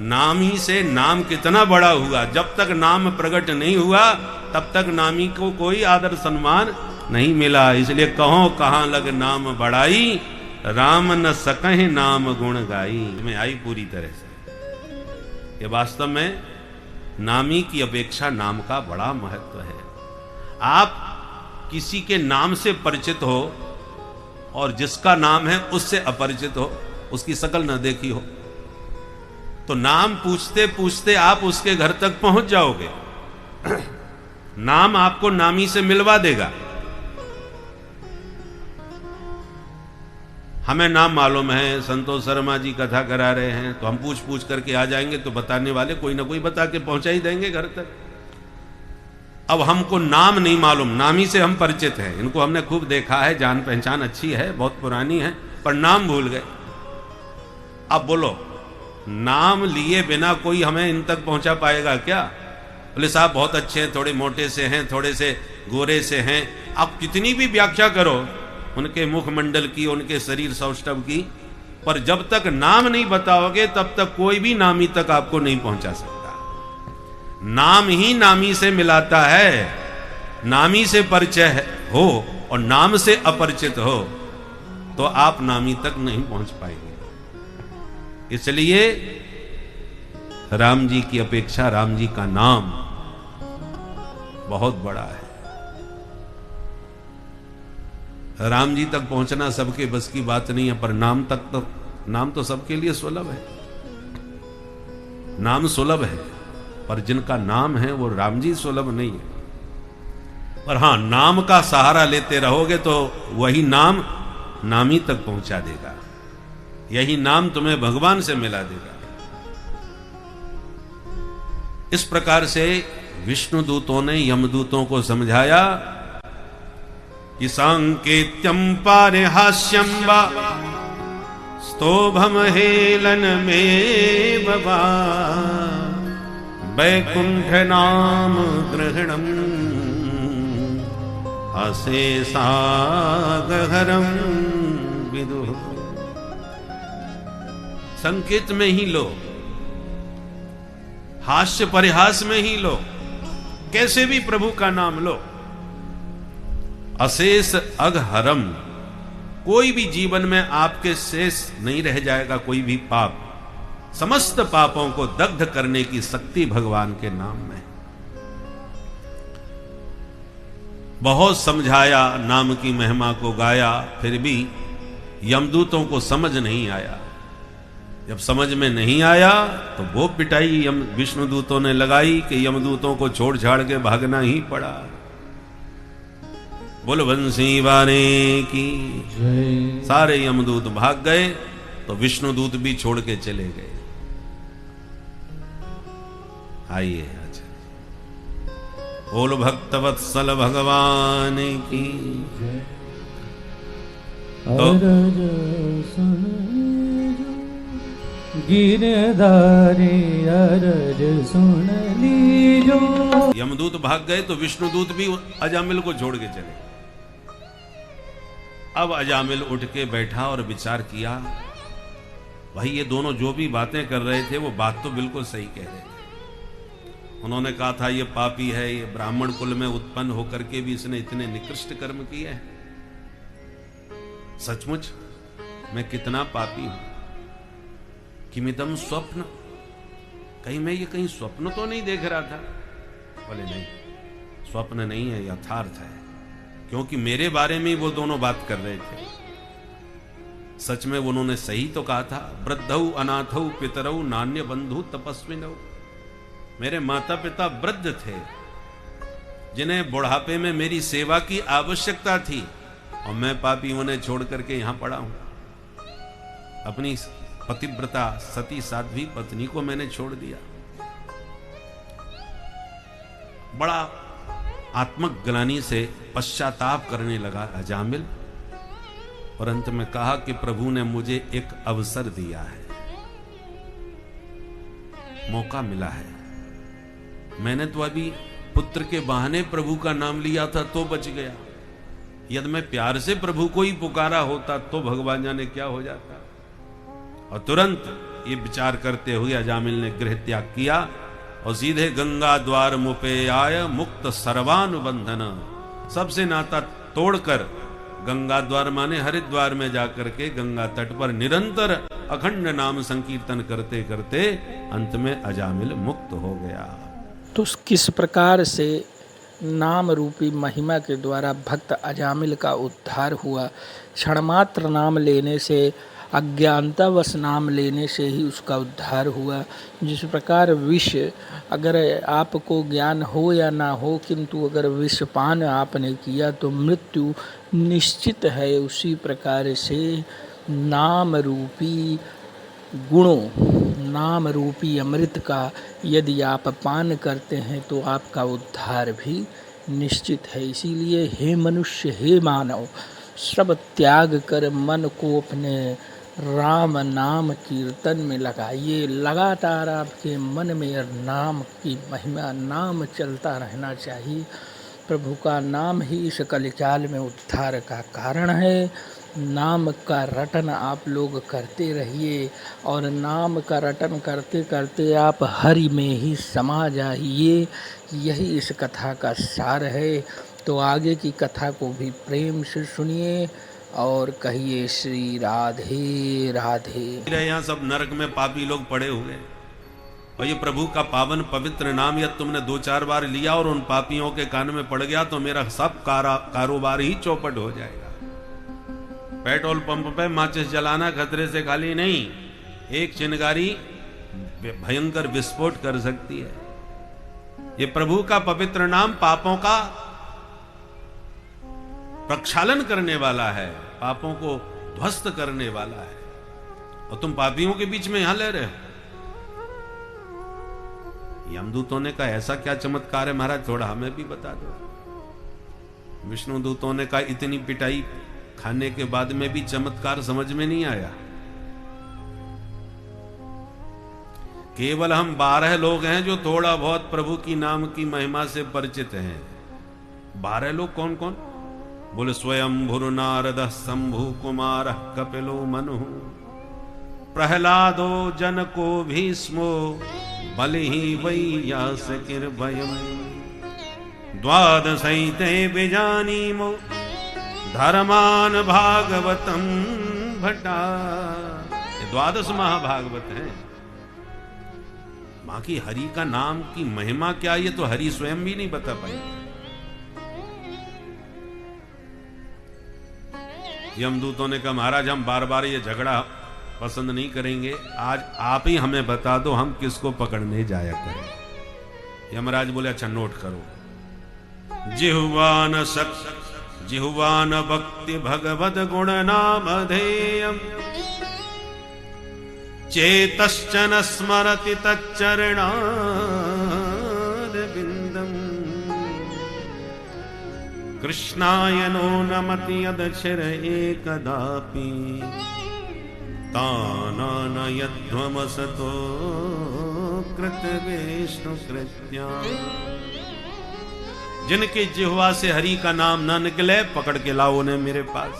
नामी से नाम कितना बड़ा हुआ। जब तक नाम प्रकट नहीं हुआ तब तक नामी को कोई आदर सम्मान नहीं मिला। इसलिए कहो कहां लग नाम बढ़ाई, राम न सकहि नाम गुण गाई में आई पूरी तरह से। ये वास्तव में नामी की अपेक्षा नाम का बड़ा महत्व है। आप किसी के नाम से परिचित हो और जिसका नाम है उससे अपरिचित हो, उसकी शकल न देखी हो, तो नाम पूछते पूछते आप उसके घर तक पहुंच जाओगे। नाम आपको नामी से मिलवा देगा। हमें नाम मालूम है, संतोष शर्मा जी कथा करा रहे हैं, तो हम पूछ पूछ करके आ जाएंगे, तो बताने वाले कोई ना कोई बता के पहुंचा ही देंगे घर तक। अब हमको नाम नहीं मालूम, नामी से हम परिचित हैं, इनको हमने खूब देखा है, जान पहचान अच्छी है, बहुत पुरानी है, पर नाम भूल गए। अब बोलो, नाम लिए बिना कोई हमें इन तक पहुंचा पाएगा क्या? बोले साहब बहुत अच्छे हैं, थोड़े मोटे से हैं, थोड़े से गोरे से हैं। आप कितनी भी व्याख्या करो उनके मुखमंडल की, उनके शरीर सौष्ठव की, पर जब तक नाम नहीं बताओगे तब तक कोई भी नामी तक आपको नहीं पहुंचा सकता। नाम ही नामी से मिलाता है। नामी से परिचय हो और नाम से अपरिचित हो तो आप नामी तक नहीं पहुंच पाएंगे। इसलिए राम जी की अपेक्षा राम जी का नाम बहुत बड़ा है। राम जी तक पहुंचना सबके बस की बात नहीं है, पर नाम तक तो, नाम तो सबके लिए सुलभ है। नाम सुलभ है, पर जिनका नाम है वो राम जी सुलभ नहीं है। पर हां, नाम का सहारा लेते रहोगे तो वही नाम नामी तक पहुंचा देगा। यही नाम तुम्हें भगवान से मिला देगा। इस प्रकार से विष्णु दूतों ने यमदूतों को समझाया कि सांकेत्यम पारिहास्यम वा स्तोभम हेलन में बवा वैकुंठ नाम ग्रहणम अशेषागहरम विदुः। संकेत में ही लो, हास्य परिहास में ही लो, कैसे भी प्रभु का नाम लो। अशेष अघहरम, कोई भी जीवन में आपके शेष नहीं रह जाएगा, कोई भी पाप। समस्त पापों को दग्ध करने की शक्ति भगवान के नाम में। बहुत समझाया, नाम की महिमा को गाया, फिर भी यमदूतों को समझ नहीं आया। जब समझ में नहीं आया तो वो पिटाई विष्णु दूतों ने लगाई कि यमदूतों को छोड़ छाड़ के भागना ही पड़ा। बोल बंसी वाने की सारे यमदूत भाग गए तो विष्णु दूत भी छोड़ के चले गए। आइए अच्छा, बोल भक्त वत्सल भगवान की। तो गिरधारी अरज सुन लीजो। यमदूत भाग गए तो विष्णुदूत भी अजामिल को छोड़ के चले। अब अजामिल उठ के बैठा और विचार किया, भाई ये दोनों जो भी बातें कर रहे थे वो बात तो बिल्कुल सही कह रहे थे। उन्होंने कहा था ये पापी है, ये ब्राह्मण कुल में उत्पन्न होकर के भी इसने इतने निकृष्ट कर्म किए हैं। सचमुच मैं कितना पापी हूं। किमिदम स्वप्न, कहीं मैं ये कहीं स्वप्न तो नहीं देख रहा था? बोले नहीं, स्वप्न नहीं है, यथार्थ है, क्योंकि मेरे बारे में वो दोनों बात कर रहे थे। सच में उन्होंने सही तो कहा था, वृद्धौ अनाथौ पितरौ नान्य बंधु तपस्विनौ। मेरे माता पिता वृद्ध थे जिन्हें बुढ़ापे में मेरी सेवा की आवश्यकता थी, और मैं पापी उन्हें छोड़ करके यहां पड़ा हूं। अपनी पतिव्रता सती साध्वी पत्नी को मैंने छोड़ दिया। बड़ा आत्मग्लानि से पश्चाताप करने लगा अजामिल, और अंत में कहा कि प्रभु ने मुझे एक अवसर दिया है, मौका मिला है। मैंने तो अभी पुत्र के बहाने प्रभु का नाम लिया था तो बच गया, यदि मैं प्यार से प्रभु को ही पुकारा होता तो भगवान जाने क्या हो जाता। और तुरंत ये विचार करते हुए अजामिल ने गृह त्याग किया और सीधे गंगा द्वार मुपे आय मुक्त सर्वानुबंधन। सबसे नाता तोड़कर गंगा द्वार माने हरिद्वार में जाकर के गंगा तट पर निरंतर अखंड नाम संकीर्तन करते करते अंत में अजामिल मुक्त हो गया। तो किस प्रकार से नाम रूपी महिमा के द्वारा भक्त अजामिल का उद्धार हुआ। क्षणमात्र नाम लेने से, अज्ञानतावश नाम लेने से ही उसका उद्धार हुआ। जिस प्रकार विष, अगर आपको ज्ञान हो या ना हो, किंतु अगर विषपान आपने किया तो मृत्यु निश्चित है, उसी प्रकार से नाम रूपी गुणों, नाम रूपी अमृत का यदि आप पान करते हैं तो आपका उद्धार भी निश्चित है। इसीलिए हे मनुष्य, हे मानव, सब त्याग कर मन को अपने राम नाम कीर्तन में लगाइए। लगातार आपके मन में नाम की महिमा, नाम चलता रहना चाहिए। प्रभु का नाम ही इस कलिकाल में उद्धार का कारण है। नाम का रटन आप लोग करते रहिए, और नाम का रटन करते करते आप हरि में ही समा जाइए। यही इस कथा का सार है। तो आगे की कथा को भी प्रेम से सुनिए और कहिए श्री राधे राधे। यहाँ सब नरक में पापी लोग पड़े हुए, और ये प्रभु का पावन पवित्र नाम यदि तुमने 2-4 बार लिया और उन पापियों के कान में पड़ गया तो मेरा सब कारोबार ही चौपट हो जाएगा। पेट्रोल पंप पे माचिस जलाना खतरे से खाली नहीं, एक चिंगारी भयंकर विस्फोट कर सकती है। ये प्रभु का पवित्र नाम पापों का प्रक्षालन करने वाला है, पापों को ध्वस्त करने वाला है, और तुम पापियों के बीच में यहां ले रहे हो। यमदूतों ने कहा ऐसा क्या चमत्कार है महाराज, थोड़ा हमें भी बता दो। विष्णु दूतों ने कहा इतनी पिटाई खाने के बाद में भी चमत्कार समझ में नहीं आया। केवल हम 12 लोग हैं जो थोड़ा बहुत प्रभु की नाम की महिमा से परिचित हैं। 12 लोग कौन कौन? बोले स्वयंभुर नारद शंभु कुमार कपिलो मनु प्रहलादो जनको भीष्मो बलिहि वैयासकिर्भयम् द्वादशैते विजानीमो धर्मान भागवतम भट्टा। ये 12 महाभागवत हैं। बाकी हरि का नाम की महिमा क्या, ये तो हरि स्वयं भी नहीं बता पाए। यमदूतों ने कहा महाराज हम बार बार ये झगड़ा पसंद नहीं करेंगे, आज आप ही हमें बता दो हम किसको पकड़ने जाया करें। यमराज बोले अच्छा नोट करो। जिह्वान भक्ति भगवद गुण नाम धेयम् चेतश्चन स्मरति तच्चरणारविन्दम् कृष्णाय नो नमति यदक्षर एकदापि तानानयध्वमसतो कृतविष्णु कृत्या। जिनके जिह्वा से हरि का नाम न निकले पकड़ के लाओ उन्हें मेरे पास।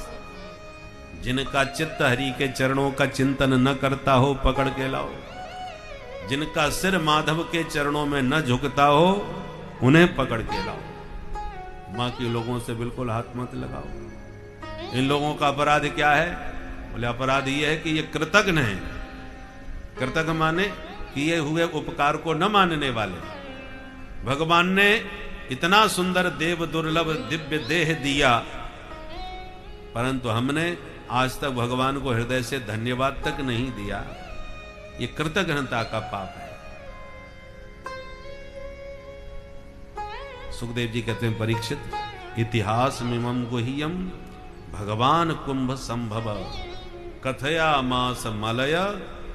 जिनका चित्त हरि के चरणों का चिंतन न करता हो पकड़ के लाओ। जिनका सिर माधव के चरणों में न झुकता हो उन्हें पकड़ के लाओ। बाकी लोगों से बिल्कुल हाथ मत लगाओ। इन लोगों का अपराध क्या है? बोले अपराध ये है कि ये कृतज्ञ हैं। कृतज्ञ माने किए हुए उपकार को न मानने वाले। भगवान ने इतना सुंदर देव दुर्लभ दिव्य देह दिया, परंतु हमने आज तक भगवान को हृदय से धन्यवाद तक नहीं दिया। ये कृतघ्नता का पाप है। सुखदेव जी कहते हैं, परीक्षित, इतिहास मिमम गुह्यम भगवान कुंभ संभव कथया मास मलय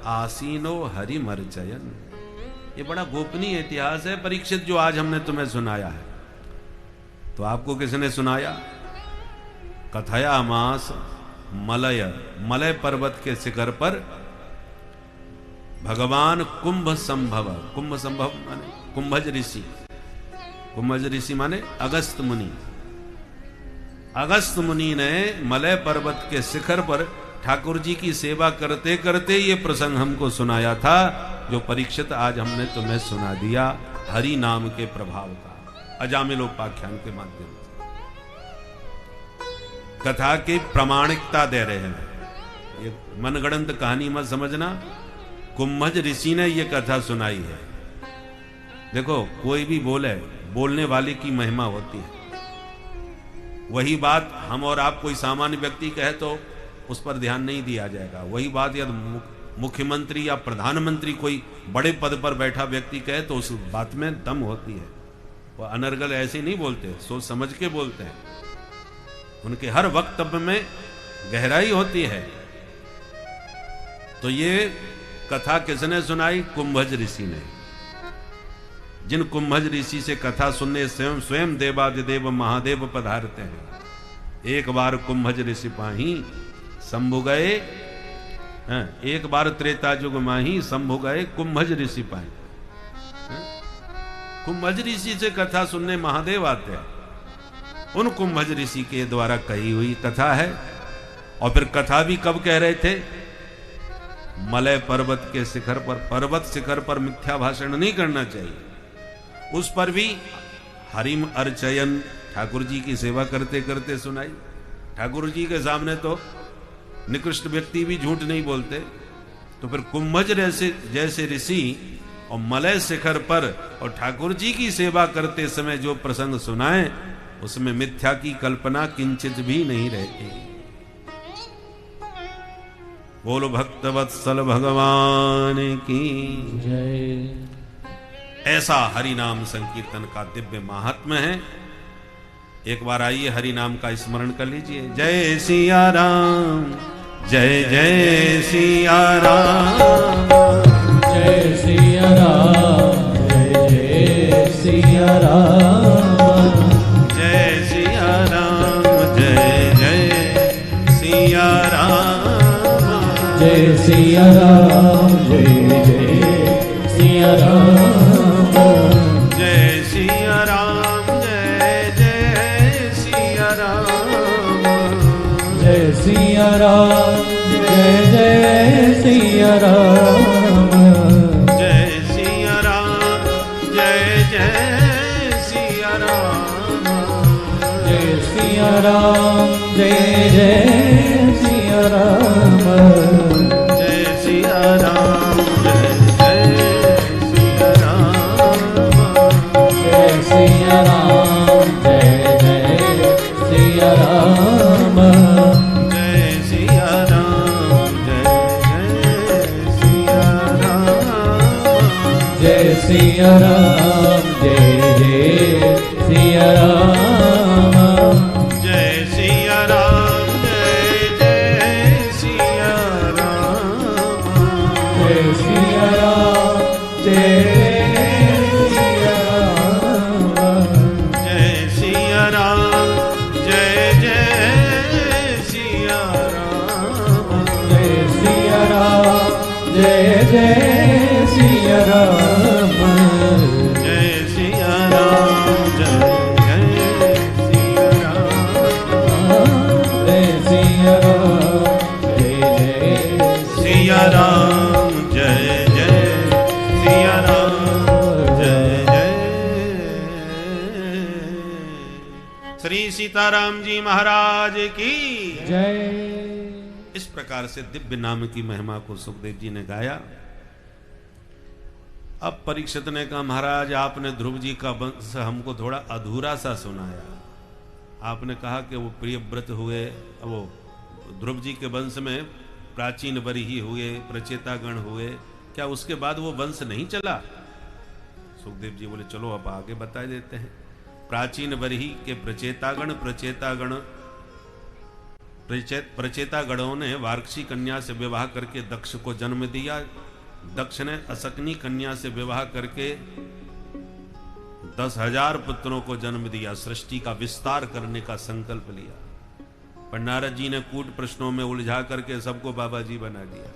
आसीनो हरिमर्चयन। ये बड़ा गोपनीय इतिहास है परीक्षित, जो आज हमने तुम्हें सुनाया है। तो आपको किसने सुनाया? कथया मास मलय, मलय पर्वत के शिखर पर भगवान कुंभ संभव, कुंभ संभव माने कुंभज ऋषि, कुंभज ऋषि माने अगस्त मुनि। अगस्त मुनि ने मलय पर्वत के शिखर पर ठाकुर जी की सेवा करते करते ये प्रसंग हमको सुनाया था, जो परीक्षित आज हमने तुम्हें सुना दिया, हरि नाम के प्रभाव का, अजामिलोपाख्यान के माध्यम से। कथा की प्रामाणिकता दे रहे हैं। ये मनगढ़ंत कहानी मत समझना, कुंभज ऋषि ने ये कथा सुनाई है। देखो, कोई भी बोले, बोलने वाले की महिमा होती है। वही बात हम और आप कोई सामान्य व्यक्ति कहे तो उस पर ध्यान नहीं दिया जाएगा। वही बात यदि मुख्यमंत्री या प्रधानमंत्री कोई बड़े पद पर बैठा व्यक्ति कहे तो उस बात में दम होती है। वह अनर्गल ऐसे नहीं बोलते, सोच समझ के बोलते हैं। उनके हर वक्तव्य में गहराई होती है। तो ये कथा किसने सुनाई? कुंभज ऋषि ने। जिन कुंभज ऋषि से कथा सुनने स्वयं देवादिदेव महादेव पधारते हैं। एक बार कुंभज ऋषि पाही शंभु गए, एक बार त्रेता युग माही शंभु गए कुंभज ऋषि पाही। कुंभज ऋषि से कथा सुनने महादेव आते हैं। उन कुंभज ऋषि के द्वारा कही हुई कथा है। और फिर कथा भी कब कह रहे थे? मलय पर्वत के शिखर पर। पर्वत शिखर पर मिथ्या भाषण नहीं करना चाहिए। उस पर भी हरिम अर्चयन, ठाकुर जी की सेवा करते करते सुनाई। ठाकुर जी के सामने तो निकृष्ट व्यक्ति भी झूठ नहीं बोलते। तो फिर कुंभज जैसे ऋषि और मलय शिखर पर और ठाकुर जी की सेवा करते समय जो प्रसंग सुनाए, उसमें मिथ्या की कल्पना किंचित भी नहीं रहती। बोलो भक्तवत्सल भगवान की जय। ऐसा हरि नाम संकीर्तन का दिव्य महात्म्य है। एक बार आइए हरि नाम का स्मरण कर लीजिए। जय सिया राम, जय जय सिया राम, जय सिया राम, जय जय सिया राम, जय सिया राम, जय जय सिया राम, जय सिया राम, जय जय सिया राम, जय सिया राम, जय जय सिया राम, जय सिया राम, जय जय सिया राम, जय सिया राम, जय जय सिया राम, जय सिया राम, जय जय सिया राम, जय सिया राम, जय जय सिया राम, जय सिया राम, जय जय सिया राम, जय सिया राम, जय जय सिया राम, जय सिया राम, जय जय सिया राम, जय सिया राम, जय जय सिया राम, जय सिया राम, जय सिया राम, जय सिया राम, जय जय सिया राम, जय सिया राम, जय जय सिया राम, जय सिया राम, जय जय सिया राम, जय सिया राम, जय जय सिया राम, जय जय सिया राम, जय जय। श्री सीताराम जी महाराज की जय। इस प्रकार से दिव्य नाम की महिमा को सुखदेव जी ने गाया। अब परीक्षित ने कहा, महाराज आपने ध्रुव जी का वंश हमको थोड़ा अधूरा सा सुनाया। आपने कहा कि वो प्रियव्रत हुए, वो ध्रुव जी के वंश में प्राचीन बरही हुए, प्रचेतागण हुए, क्या उसके बाद वो वंश नहीं चला? सुखदेव जी बोले चलो अब आगे बता देते हैं। प्राचीन बरही के प्रचेतागणों ने वार्क्षी कन्या से विवाह करके दक्ष को जन्म दिया। दक्ष ने असकनी कन्या से विवाह करके 10,000 पुत्रों को जन्म दिया, सृष्टि का विस्तार करने का संकल्प लिया। पर नारद जी ने कूट प्रश्नों में उलझा करके सबको बाबा जी बना दिया।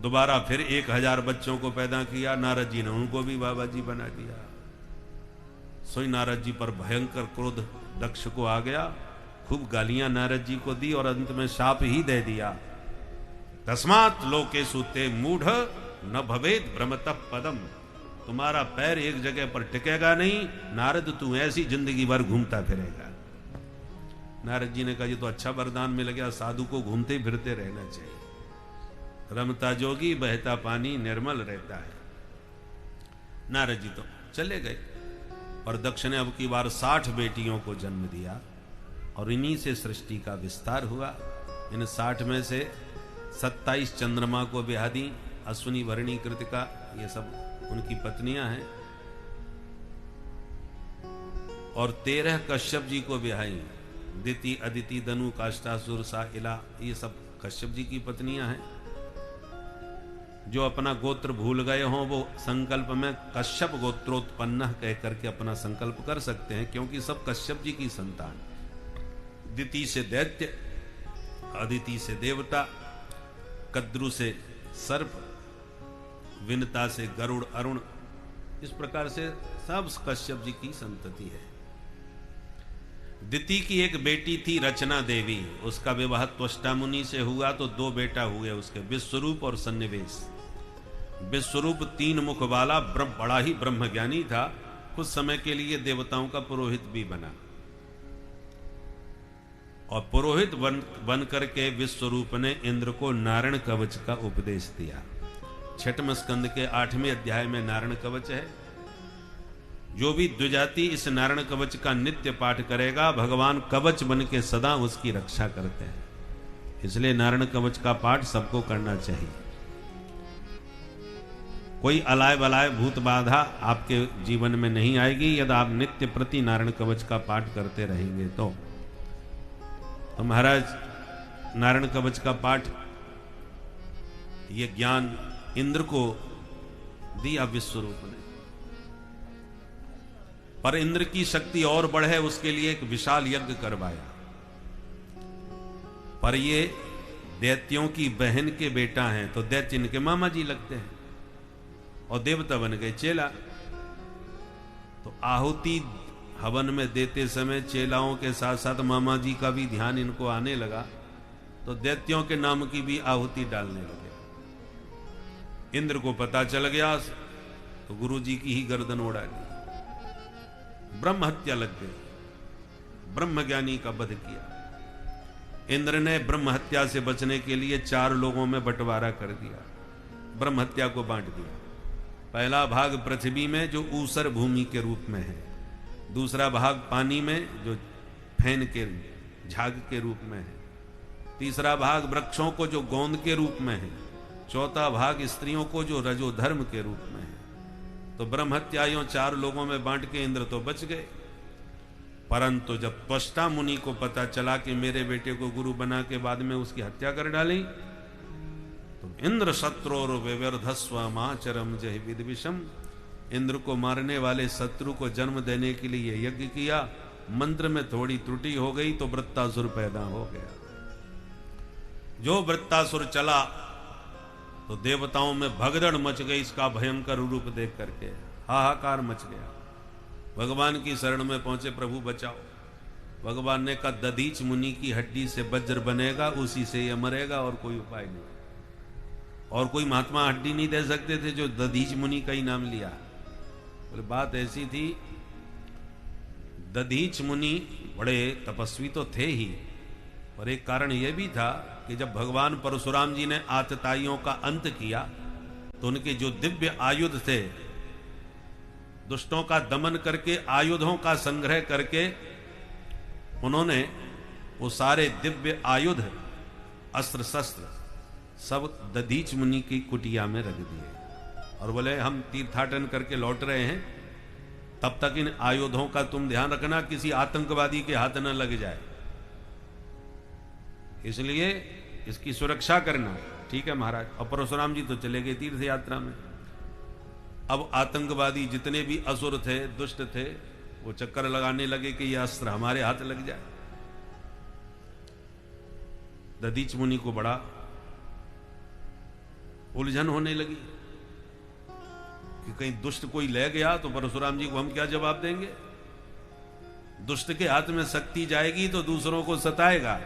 दोबारा फिर 1,000 बच्चों को पैदा किया, नारद जी ने उनको भी बाबा जी बना दिया। सोई नारद जी पर भयंकर क्रोध दक्ष को आ गया, खूब गालियां नारद जी को दी और अंत में शाप ही दे दिया। तस्मात् लोकेषु ते मूढ़ न भवेद भ्रमतः पदम। तुम्हारा पैर एक जगह पर टिकेगा नहीं, नारद तू ऐसी जिंदगी भर घूमता फिरेगा। नारद जी ने कहा ये तो अच्छा वरदान मिल गया, साधु को घूमते फिरते रहना चाहिए। रमता जोगी बहता पानी निर्मल रहता है। नारद जी तो चले गए और दक्ष ने अब की बार 60 बेटियों को जन्म दिया और इन्हीं से सृष्टि का विस्तार हुआ। इन 60 में से 27 चंद्रमा को ब्याह दी, अश्विनी भरणी कृतिका, ये सब उनकी पत्नियां हैं, और 13 कश्यप जी को ब्याही, दिति, अदिति, दनु, काष्टासुर, साइला, ये सब कश्यप जी की पत्नियां हैं। जो अपना गोत्र भूल गए हों वो संकल्प में कश्यप गोत्रोत्पन्न कह करके अपना संकल्प कर सकते हैं, क्योंकि सब कश्यप जी की संतान। दिति से दैत्य, अदिति से देवता, कद्रु से सर्प, विनता से गरुड़, अरुण, इस प्रकार से सब कश्यप जी की संतति है। दिति की एक बेटी थी रचना देवी, उसका विवाह त्वष्टा मुनि से हुआ तो 2 बेटा हुए उसके, विश्वरूप और सन्निवेश। विश्वरूप 3 मुख वाला बड़ा ही ब्रह्मज्ञानी था, कुछ समय के लिए देवताओं का पुरोहित भी बना, और पुरोहित बन करके विश्वरूप ने इंद्र को नारायण कवच का उपदेश दिया। 6वें स्कंद के 8वें अध्याय में नारायण कवच है। जो भी द्विजाति इस नारायण कवच का नित्य पाठ करेगा, भगवान कवच बन के सदा उसकी रक्षा करते हैं। इसलिए नारायण कवच का पाठ सबको करना चाहिए। कोई अलाय बलाय भूत बाधा आपके जीवन में नहीं आएगी यदि आप नित्य प्रति नारायण कवच का पाठ करते रहेंगे। तो महाराज नारायण कवच का पाठ, ये ज्ञान इंद्र को दिया विश्वरूप ने, पर इंद्र की शक्ति और बढ़े उसके लिए एक विशाल यज्ञ करवाया। पर ये दैत्यों की बहन के बेटा हैं तो दैत्य इनके मामा जी लगते हैं, और देवता बन गए चेला। तो आहुति हवन में देते समय चेलाओं के साथ साथ मामा जी का भी ध्यान इनको आने लगा, तो दैत्यों के नाम की भी आहुति डालने लगे। इंद्र को पता चल गया तो गुरु जी की ही गर्दन उड़ा दी, ब्रह्म हत्या लग गई, ब्रह्मज्ञानी का वध किया। इंद्र ने ब्रह्म हत्या से बचने के लिए 4 लोगों में बंटवारा कर दिया, ब्रह्म हत्या को बांट दिया। पहला भाग पृथ्वी में जो ऊसर भूमि के रूप में है, दूसरा भाग पानी में जो फैन के झाग के रूप में है, तीसरा भाग वृक्षों को जो गोंद के रूप में है, चौथा भाग स्त्रियों को जो रजोधर्म के रूप में है। तो ब्रह्म हत्याओं 4 लोगों में बांट के इंद्र तो बच गए, परंतु जब त्वष्टा मुनि को पता चला कि मेरे बेटे को गुरु बना के बाद में उसकी हत्या कर डाली, तो इंद्र शत्रोर विवर्धस्व माचरम जय विद्विषम, इंद्र को मारने वाले शत्रु को जन्म देने के लिए यज्ञ किया। मंत्र में थोड़ी त्रुटि हो गई तो वृत्तासुर पैदा हो गया। जो वृत्तासुर चला तो देवताओं में भगदड़ मच गई, इसका भयंकर रूप देख करके हाहाकार मच गया। भगवान की शरण में पहुंचे, प्रभु बचाओ। भगवान ने कहा दधीच मुनि की हड्डी से वज्र बनेगा, उसी से ये मरेगा, और कोई उपाय नहीं। और कोई महात्मा हड्डी नहीं दे सकते थे जो दधीच मुनि का ही नाम लिया। बोले बात ऐसी थी, दधीच मुनि बड़े तपस्वी तो थे ही, पर एक कारण यह भी था कि जब भगवान परशुराम जी ने आतताइयों का अंत किया तो उनके जो दिव्य आयुध थे, दुष्टों का दमन करके आयुधों का संग्रह करके उन्होंने वो सारे दिव्य आयुध, अस्त्र शस्त्र सब दधीच मुनि की कुटिया में रख दिए और बोले हम तीर्थाटन करके लौट रहे हैं, तब तक इन आयुधों का तुम ध्यान रखना किसी आतंकवादी के हाथ न लग जाए, इसलिए इसकी सुरक्षा करना। ठीक है महाराज। और परशुराम जी तो चले गए तीर्थ यात्रा में। अब आतंकवादी जितने भी असुर थे, दुष्ट थे, वो चक्कर लगाने लगे कि ये अस्त्र हमारे हाथ लग जाए। दधीच मुनि को बड़ा उलझन होने लगी कि कहीं दुष्ट कोई ले गया तो परशुराम जी को हम क्या जवाब देंगे। दुष्ट के हाथ में शक्ति जाएगी तो दूसरों को सताएगा,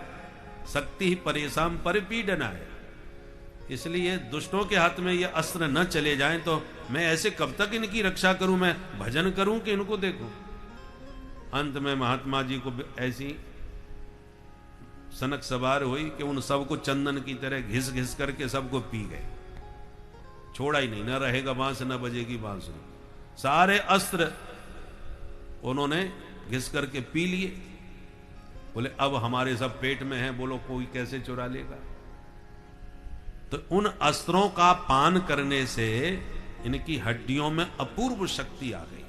शक्ति ही परेशान परिपीडना है। इसलिए दुष्टों के हाथ में ये अस्त्र न चले जाएं तो मैं ऐसे कब तक इनकी रक्षा करूं, मैं भजन करूं कि इनको देखूं। अंत में महात्मा जी को ऐसी सनक सवार हुई कि उन सबको चंदन की तरह घिस घिस करके सबको पी गए, छोड़ा ही नहीं। न रहेगा बांस न बजेगी बांसुरी। सारे अस्त्र उन्होंने घिस करके पी लिए। बोले अब हमारे सब पेट में है, बोलो कोई कैसे चुरा लेगा। तो उन अस्त्रों का पान करने से इनकी हड्डियों में अपूर्व शक्ति आ गई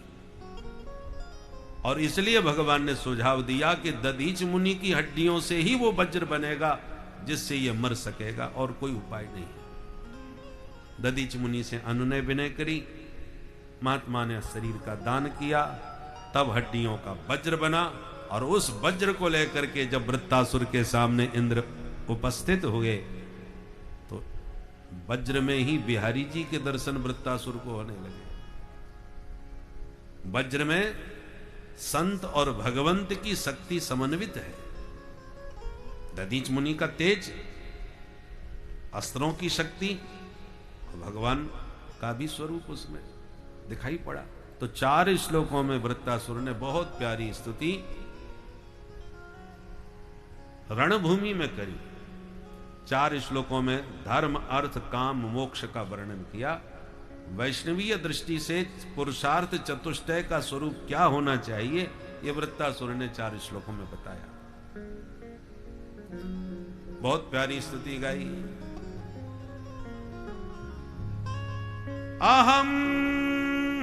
और इसलिए भगवान ने सुझाव दिया कि दधीच मुनि की हड्डियों से ही वो वज्र बनेगा जिससे ये मर सकेगा, और कोई उपाय नहीं। दधीच मुनि से अनुनय विनय करी, महात्मा ने शरीर का दान किया, तब हड्डियों का वज्र बना। और उस वज्र को लेकर के जब वृत्तासुर के सामने इंद्र उपस्थित हुए तो वज्र में ही बिहारी जी के दर्शन वृत्तासुर को होने लगे। वज्र में संत और भगवंत की शक्ति समन्वित है। दधीच मुनि का तेज, अस्त्रों की शक्ति, भगवान का भी स्वरूप उसमें दिखाई पड़ा। तो 4 श्लोकों में वृत्तासुर ने बहुत प्यारी स्तुति रणभूमि में करी। 4 श्लोकों में धर्म, अर्थ, काम, मोक्ष का वर्णन किया। वैष्णवीय दृष्टि से पुरुषार्थ चतुष्टय का स्वरूप क्या होना चाहिए, यह वृत्तासुर ने 4 श्लोकों में बताया। बहुत प्यारी स्तुति गाई। अहम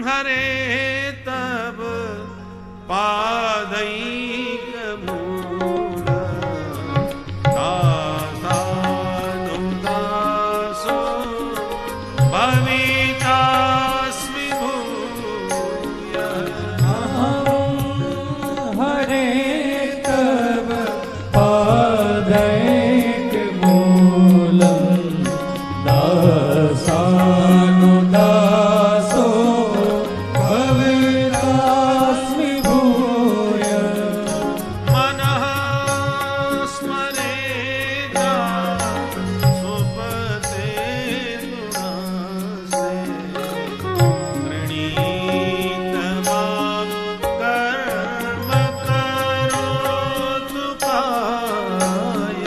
हरे तब पादैक मूल दासानुदासो भवितास्मि भूय। अहं हरे तव पादैक मूलम् दासानुदासो भवितास्मि भूय। मनः स्मरेता सुपते गुणासे गृणीत मां कर्म करोतु काय।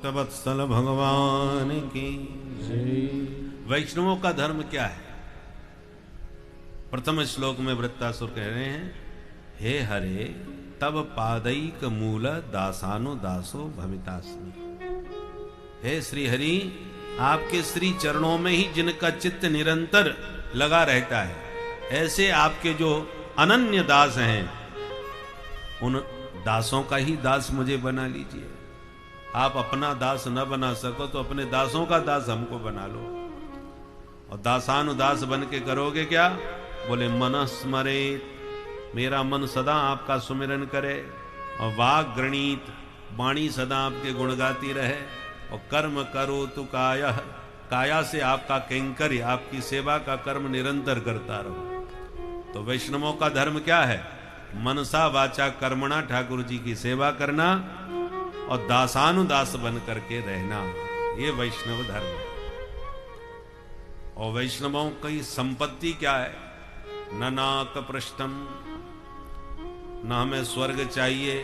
भक्तवत्सल भगवान की। वैष्णवों का धर्म क्या है? प्रथम श्लोक में वृत्तासुर कह रहे हैं, हे हरे तब पादैक मूल दासानो दासो भवितास्मि। हे श्री हरि, आपके श्री चरणों में ही जिनका चित्त निरंतर लगा रहता है, ऐसे आपके जो अनन्य दास हैं, उन दासों का ही दास मुझे बना लीजिए। आप अपना दास न बना सको तो अपने दासों का दास हमको बना लो। और दासानुदास बन के करोगे क्या? बोले मन स्मरेत, मेरा मन सदा आपका सुमिरन करे, और वाग गृणीत, वाणी सदा आपके गुण गाती रहे, और कर्म करो तु काया, काया से आपका कैंकर्य, आपकी सेवा का कर्म निरंतर करता रहो। तो वैष्णवों का धर्म क्या है? मनसा वाचा कर्मणा ठाकुर जी की सेवा करना और दासानुदास बन करके रहना, ये वैष्णव धर्म है। और वैष्णवों की संपत्ति क्या है? न नाक पृष्ठम, न हमें स्वर्ग चाहिए,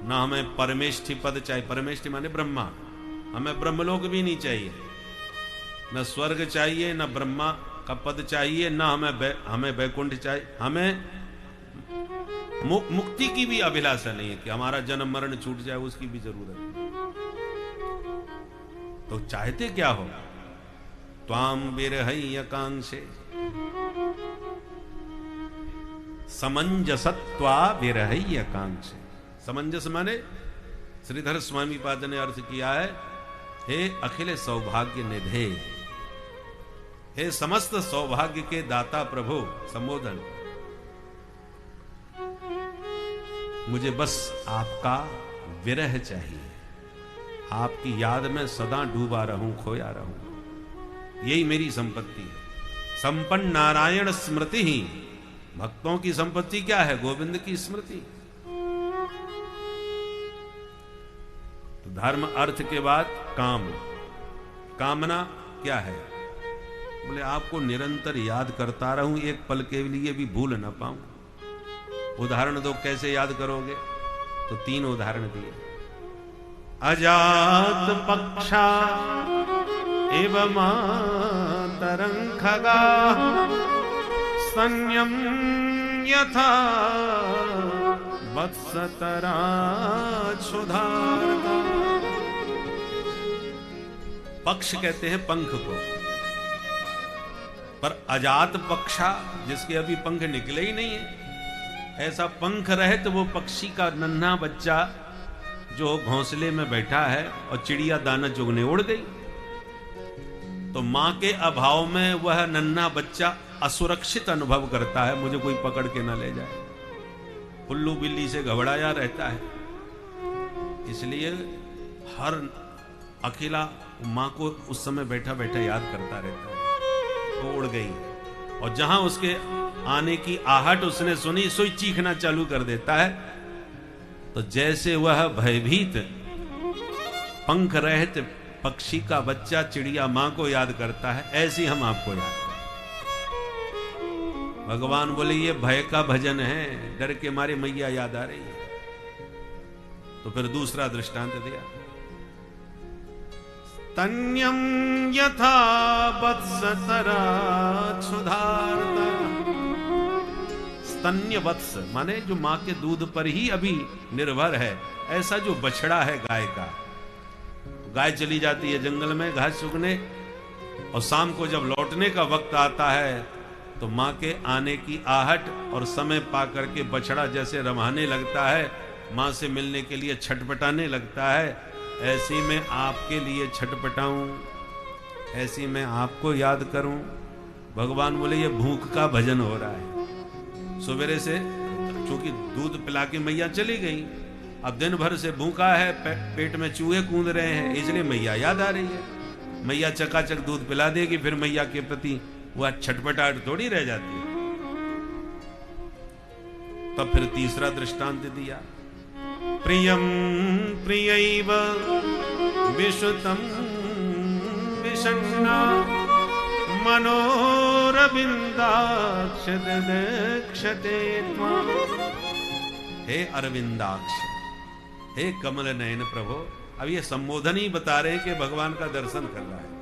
न हमें परमेष्ठि पद चाहिए। परमेष्ठि माने ब्रह्मा, हमें ब्रह्मलोक भी नहीं चाहिए। न स्वर्ग चाहिए, न ब्रह्मा का पद चाहिए, न हमें वैकुंठ चाहिए। हमें मुक्ति की भी अभिलाषा नहीं है कि हमारा जन्म मरण छूट जाए, उसकी भी जरूरत नहीं। तो चाहते क्या हो? त्वाम विरहई आकांक्षे समंजसत्वा विरहई आकांक्षे। समंजस माने श्रीधर स्वामी पाद ने अर्थ किया है, हे अखिल सौभाग्य निधे, हे समस्त सौभाग्य के दाता प्रभु, संबोधन। मुझे बस आपका विरह चाहिए, आपकी याद में सदा डूबा रहूं, खोया रहूं, यही मेरी संपत्ति है। संपन्न नारायण स्मृति ही, भक्तों की संपत्ति क्या है? गोविंद की स्मृति। तो धर्म अर्थ के बाद काम, कामना क्या है? बोले आपको निरंतर याद करता रहूं, एक पल के लिए भी भूल ना पाऊं। उदाहरण दो, कैसे याद करोगे? तो 3 उदाहरण दिए। अजात पक्षा एव मातरं खगा, स्तन्यं यथा वत्सतरा क्षुधार्ता। पक्ष कहते हैं पंख को, पर अजात पक्षा, जिसके अभी पंख निकले ही नहीं है, ऐसा पंख रहे तो वो पक्षी का नन्हा बच्चा जो घोंसले में बैठा है और चिड़िया दाना चुगने उड़ गई, तो मां के अभाव में वह नन्हा बच्चा असुरक्षित अनुभव करता है, मुझे कोई पकड़ के ना ले जाए, उल्लू बिल्ली से घबराया रहता है। इसलिए हर अकेला मां को उस समय बैठा बैठा याद करता रहता है। वो उड़ गई, और जहां उसके आने की आहट उसने सुनी, सोई चीखना चालू कर देता है। तो जैसे वह भयभीत पंख रहित पक्षी का बच्चा चिड़िया मां को याद करता है, ऐसे हम आपको याद करते। भगवान बोले ये भय का भजन है, डर के मारे मैया याद आ रही है। तो फिर दूसरा दृष्टांत दिया, तन्यम यथा वत्सतरा क्षुधार्ता। स्तन्य वत्स माने जो मां के दूध पर ही अभी निर्भर है, ऐसा जो बछड़ा है गाय का। गाय चली जाती है जंगल में घास चुगने, और शाम को जब लौटने का वक्त आता है तो मां के आने की आहट और समय पा करके बछड़ा जैसे रमाने लगता है, मां से मिलने के लिए छटपटाने लगता है, ऐसी मैं आपके लिए छटपटाऊं, ऐसी मैं आपको याद करूं। भगवान बोले ये भूख का भजन हो रहा है। सवेरे से चूंकि दूध पिला के मैया चली गई, अब दिन भर से भूखा है, पेट में चूहे कूद रहे हैं, इसलिए मैया याद आ रही है। मैया चकाचक दूध पिला देगी, फिर मैया के प्रति वह छटपटाहट थोड़ी रह जाती है। तब फिर तीसरा दृष्टांत दिया, प्रियम प्रियैव विशुतम विषण्णा मनोरविंदाक्ष दक्षते त्वाम्। हे अरविंदाक्ष, हे कमल नयन प्रभो, अब ये संबोधन ही बता रहे हैं कि भगवान का दर्शन कर रहा है।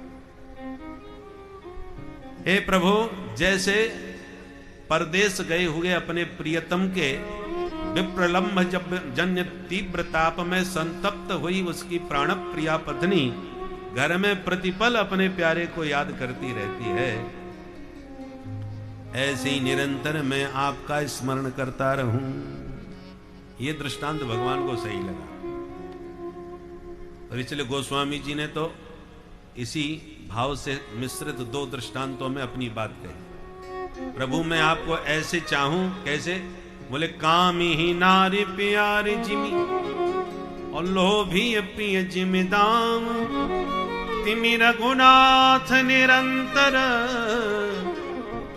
हे प्रभु, जैसे परदेश गए हुए अपने प्रियतम के विप्रलंभ जब जन्य तीव्र ताप में संतप्त हुई उसकी प्राण प्रिया पत्नी घर में प्रतिपल अपने प्यारे को याद करती रहती है, ऐसे ही निरंतर मैं आपका स्मरण करता रहूं। ये दृष्टांत भगवान को सही लगा। और इसलिए गोस्वामी जी ने तो इसी भाव से मिश्रित 2 दृष्टांतों में अपनी बात कही। प्रभु मैं आपको ऐसे चाहूं, कैसे? बोले कामी ही नारी प्यारी जिमी और लोभी प्रिय जिमिदाम, तिमि रघुनाथ निरंतर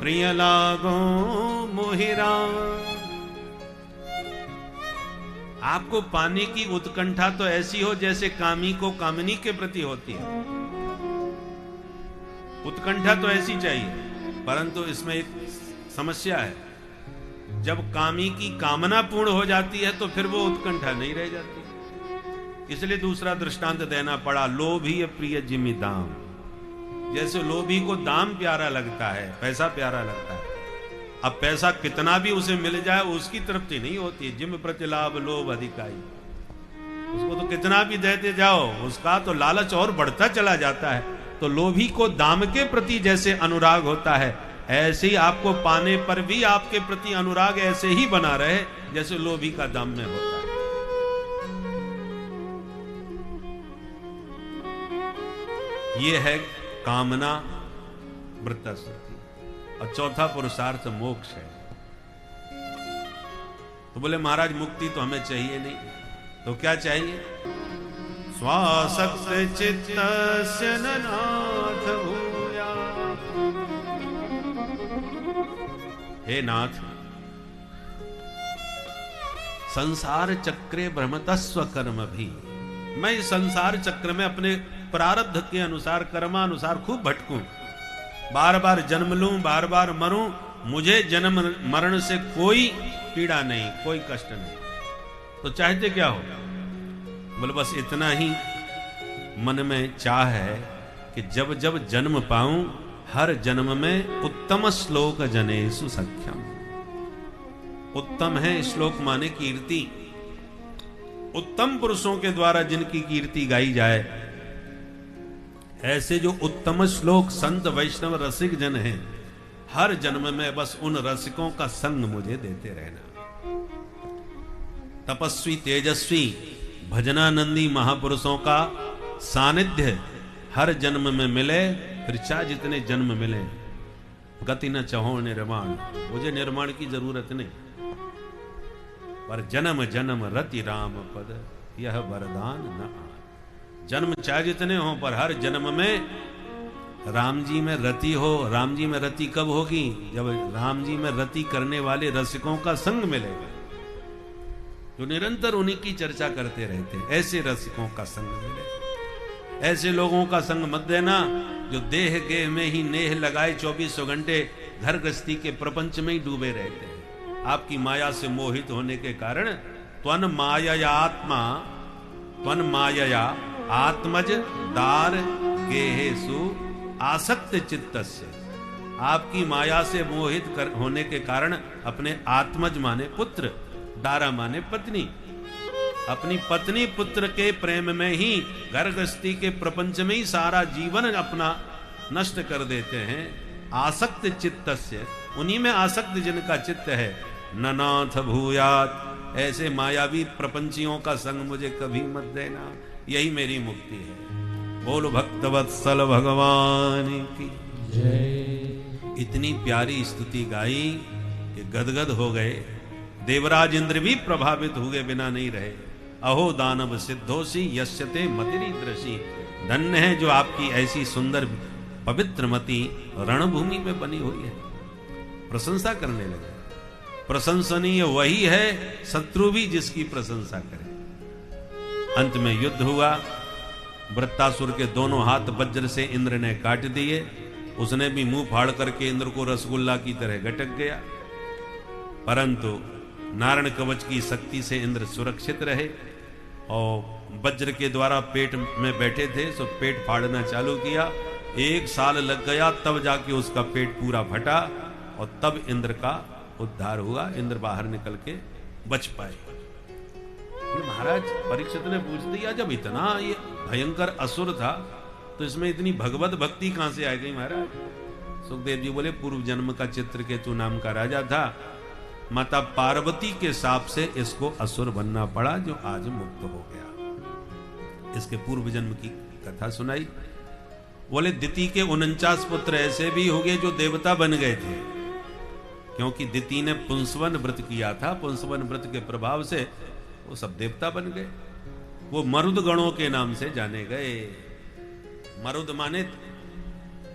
प्रिय लागो मोहिरा। आपको पाने की उत्कंठा तो ऐसी हो जैसे कामी को कामिनी के प्रति होती है। उत्कंठा तो ऐसी चाहिए, परंतु इसमें एक समस्या है। जब कामी की कामना पूर्ण हो जाती है तो फिर वो उत्कंठा नहीं रह जाती। इसलिए दूसरा दृष्टांत देना पड़ा, लोभी प्रिय जिमि दाम। जैसे लोभी को दाम प्यारा लगता है, पैसा प्यारा लगता है। अब पैसा कितना भी उसे मिल जाए उसकी तृप्ति नहीं होती। जिम प्रतिलाभ लोभ अधिकाई, उसको तो कितना भी देते जाओ उसका तो लालच और बढ़ता चला जाता है। तो लोभी को दाम के प्रति जैसे अनुराग होता है, ऐसे ही आपको पाने पर भी आपके प्रति अनुराग ऐसे ही बना रहे जैसे लोभी का दाम में होता है। ये है कामना वृत्तश्रुति। और चौथा पुरुषार्थ मोक्ष है। तो बोले महाराज मुक्ति तो हमें चाहिए नहीं, तो क्या चाहिए? स्वासक्त चित्तस्य नाथ भूया। हे नाथ, संसार चक्रे भ्रमतस्व कर्म भी। मैं इस संसार चक्र में अपने प्रारब्ध के अनुसार कर्मानुसार खूब भटकूं, बार बार जन्म लूं, बार बार मरूं, मुझे जन्म मरण से कोई पीड़ा नहीं, कोई कष्ट नहीं। तो चाहते क्या हो? बोले बस इतना ही मन में चाह है कि जब जब जन्म पाऊं हर जन्म में उत्तम श्लोक जनेषु सख्यम। उत्तम है श्लोक माने कीर्ति, उत्तम पुरुषों के द्वारा जिनकी कीर्ति गाई जाए, ऐसे जो उत्तम श्लोक संत वैष्णव रसिक जन हैं, हर जन्म में बस उन रसिकों का संग मुझे देते रहना। तपस्वी तेजस्वी भजनानंदी महापुरुषों का सानिध्य हर जन्म में मिले, फिर चाहे जितने जन्म मिले। गति न चहो निर्माण, मुझे निर्माण की जरूरत नहीं, पर जन्म जन्म रति राम पद यह वरदान न आन। जन्म चाहे जितने हो, पर हर जन्म में राम जी में रति हो। राम जी में रति कब होगी? जब राम जी में रति करने वाले रसिकों का संग मिलेगा, जो निरंतर उन्हीं की चर्चा करते रहते हैं। ऐसे रसिकों का संग मिले। ऐसे लोगों का संग मत देना जो देह गेह में ही नेह लगाए 24 घंटे घर गृहस्थी के प्रपंच में ही डूबे रहते हैं। आपकी माया से मोहित होने के कारण त्वन मायया आत्मज दार गेहेसु आसक्त चित्तस्य। आपकी माया से मोहित होने के कारण अपने आत्मज माने पुत्र, दारा माने पत्नी, अपनी पत्नी पुत्र के प्रेम में ही घर गृहस्थी के प्रपंच में ही सारा जीवन अपना नष्ट कर देते हैं। आसक्त चित्तस्य, उन्हीं में आसक्त जिनका चित्त है। ननाथ भूयात, ऐसे मायावी प्रपंचियों का संग मुझे कभी मत देना, यही मेरी मुक्ति है। बोल भक्तवत्सल भगवान की जय। इतनी प्यारी स्तुति गाई कि गदगद हो गए। देवराज इंद्र भी प्रभावित हुए बिना नहीं रहे। अहो दानव सिद्धोसी यस्यते मतिरीदृशी। धन्य है जो आपकी ऐसी सुंदर पवित्र मति रणभूमि में बनी हुई है। प्रशंसा करने लगे। प्रशंसनीय वही है शत्रु भी जिसकी प्रशंसा करे। अंत में युद्ध हुआ। वृत्तासुर के दोनों हाथ वज्र से इंद्र ने काट दिए। उसने भी मुंह फाड़ करके इंद्र को रसगुल्ला की तरह गटक गया, परंतु नारायण कवच की शक्ति से इंद्र सुरक्षित रहे और वज्र के द्वारा पेट में बैठे थे, सो पेट फाड़ना चालू किया। 1 साल लग गया, तब जाके उसका पेट पूरा फटा और तब इंद्र का उद्धार हुआ, इंद्र बाहर निकल के बच पाए। महाराज परीक्षित ने पूछ दिया, जब इतना ये भयंकर असुर था तो इसमें इतनी भगवत भक्ति कहां से आ गई महाराज? सुखदेव जी बोले, पूर्व जन्म का चित्रकेतु नाम का राजा था, माता पार्वती के शाप से इसको असुर बनना पड़ा, जो आज मुक्त हो गया। इसके पूर्व जन्म की कथा सुनाई। बोले दिति के 49 पुत्र ऐसे भी हो गए जो देवता बन गए थे, क्योंकि दिति ने पुंसवन व्रत किया था। पुंसवन व्रत के प्रभाव से वो सब देवता बन गए। वो मरुद गणों के नाम से जाने गए। मरुद माने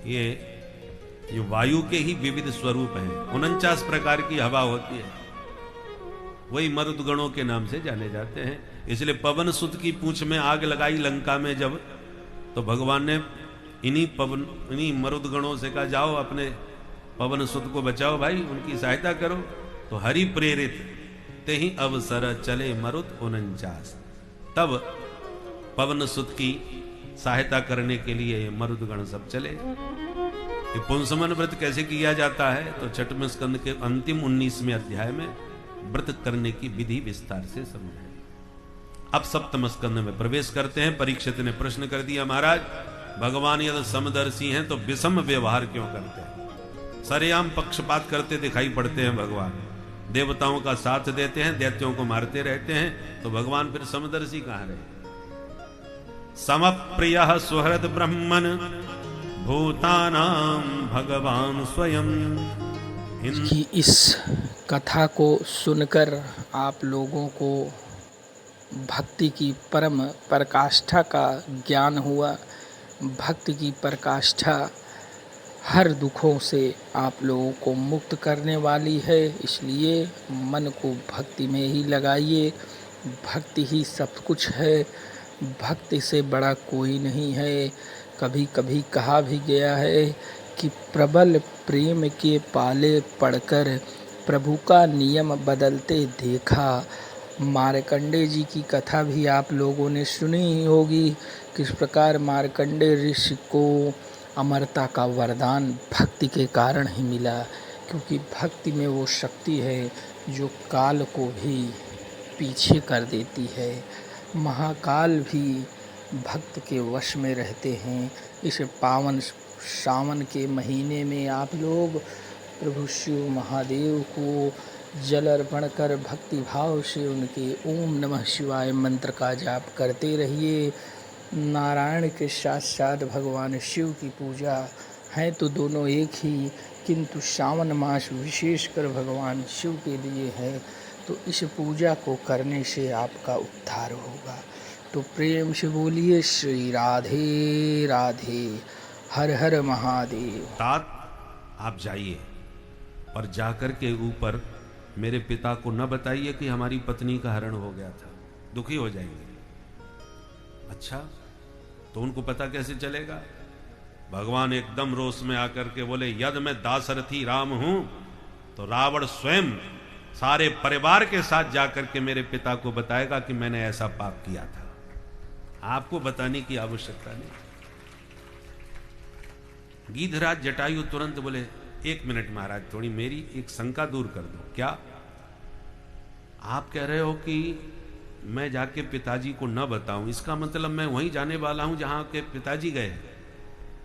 ये वायु के ही विविध स्वरूप हैं। 49 प्रकार की हवा होती है, वही मरुद गणों के नाम से जाने जाते हैं। इसलिए पवन सुत की पूंछ में आग लगाई लंका में जब, तो भगवान ने इन्हीं मरुद गणों से कहा, जाओ अपने पवन सुत को बचाओ भाई, उनकी सहायता करो। तो हरि प्रेरित ते ही अवसर चले मरुद 49। तब पवन सुत की सहायता करने के लिए मरुद गण सब चले। ये पुंसवन व्रत कैसे किया जाता है तो छठवें स्कंद के अंतिम 19वें अध्याय में व्रत करने की विधि विस्तार से समझाएं। अब सप्तम स्कंद में प्रवेश करते हैं। परीक्षित ने प्रश्न कर दिया, महाराज भगवान यदि समदर्शी हैं तो विषम व्यवहार क्यों करते हैं? सरेआम पक्षपात करते दिखाई पड़ते हैं भगवान। देवताओं का साथ देते हैं, दैत्यों को मारते रहते हैं, तो भगवान फिर समदर्शी कहां रहे? समप्रियः सुहृद ब्रह्मन् भूतानां भगवान स्वयं। कि इस कथा को सुनकर आप लोगों को भक्ति की परम पराकाष्ठा का ज्ञान हुआ। भक्ति की पराकाष्ठा हर दुखों से आप लोगों को मुक्त करने वाली है, इसलिए मन को भक्ति में ही लगाइए। भक्ति ही सब कुछ है, भक्ति से बड़ा कोई नहीं है। कभी कभी कहा भी गया है कि प्रबल प्रेम के पाले पड़कर प्रभु का नियम बदलते देखा। मार्कंडे जी की कथा भी आप लोगों ने सुनी ही होगी, किस प्रकार मार्कंडे ऋषि को अमरता का वरदान भक्ति के कारण ही मिला, क्योंकि भक्ति में वो शक्ति है जो काल को भी पीछे कर देती है। महाकाल भी भक्त के वश में रहते हैं। इस पावन सावन के महीने में आप लोग प्रभु शिव महादेव को जल अर्पण कर भक्ति भाव से उनके ओम नमः शिवाय मंत्र का जाप करते रहिए। नारायण के साथ साथ भगवान शिव की पूजा है तो दोनों एक ही, किंतु सावन मास विशेषकर भगवान शिव के लिए है, तो इस पूजा को करने से आपका उद्धार होगा। तो प्रेम से बोलिए श्री राधे राधे, हर हर महादेव। तात आप जाइए और जाकर के ऊपर मेरे पिता को न बताइए कि हमारी पत्नी का हरण हो गया था, दुखी हो जाएंगे। अच्छा, तो उनको पता कैसे चलेगा? भगवान एकदम रोष में आकर के बोले, यदि मैं दाशरथी राम हूं तो रावण स्वयं सारे परिवार के साथ जाकर के मेरे पिता को बताएगा कि मैंने ऐसा पाप किया था। आपको बताने की आवश्यकता नहीं। गीधराज जटायु तुरंत बोले, 1 मिनट महाराज, थोड़ी मेरी एक शंका दूर कर दो। क्या आप कह रहे हो कि मैं जाके पिताजी को न बताऊं, इसका मतलब मैं वहीं जाने वाला हूं जहां के पिताजी गए?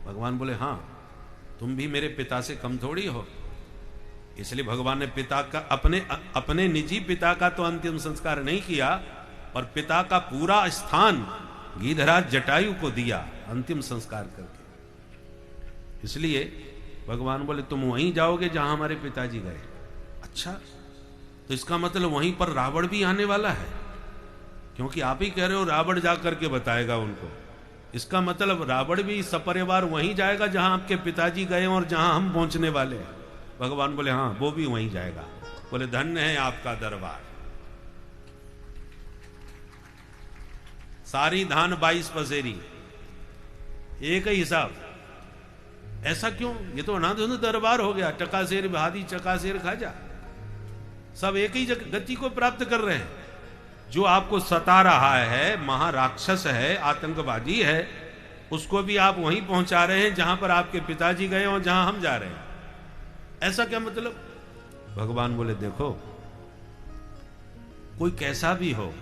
भगवान बोले, हां, तुम भी मेरे पिता से कम थोड़ी हो। इसलिए भगवान ने पिता का अपने निजी पिता का तो अंतिम संस्कार नहीं किया, पर पिता का पूरा स्थान गीधराज जटायु को दिया अंतिम संस्कार करके। इसलिए भगवान बोले, तुम वहीं जाओगे जहां हमारे पिताजी गए। अच्छा, तो इसका मतलब वहीं पर रावण भी आने वाला है, क्योंकि आप ही कह रहे हो रावण जा करके बताएगा उनको। इसका मतलब रावण भी सपरिवार वहीं जाएगा जहां आपके पिताजी गए और जहां हम पहुंचने वाले हैं। भगवान बोले, हाँ, वो भी वहीं जाएगा। बोले, धन्य है आपका दरबार। सारी धान 22 पसेरी, एक ही हिसाब। ऐसा क्यों? ये तो अनाधुन दरबार हो गया। चकासेर भादी चकासेर खाजा, सब एक ही गति को प्राप्त कर रहे हैं। जो आपको सता रहा है, महाराक्षस है, आतंकवादी है, उसको भी आप वहीं पहुंचा रहे हैं जहां पर आपके पिताजी गए और जहां हम जा रहे हैं। ऐसा क्या मतलब? भगवान बोले देखो, कोई कैसा भी हो,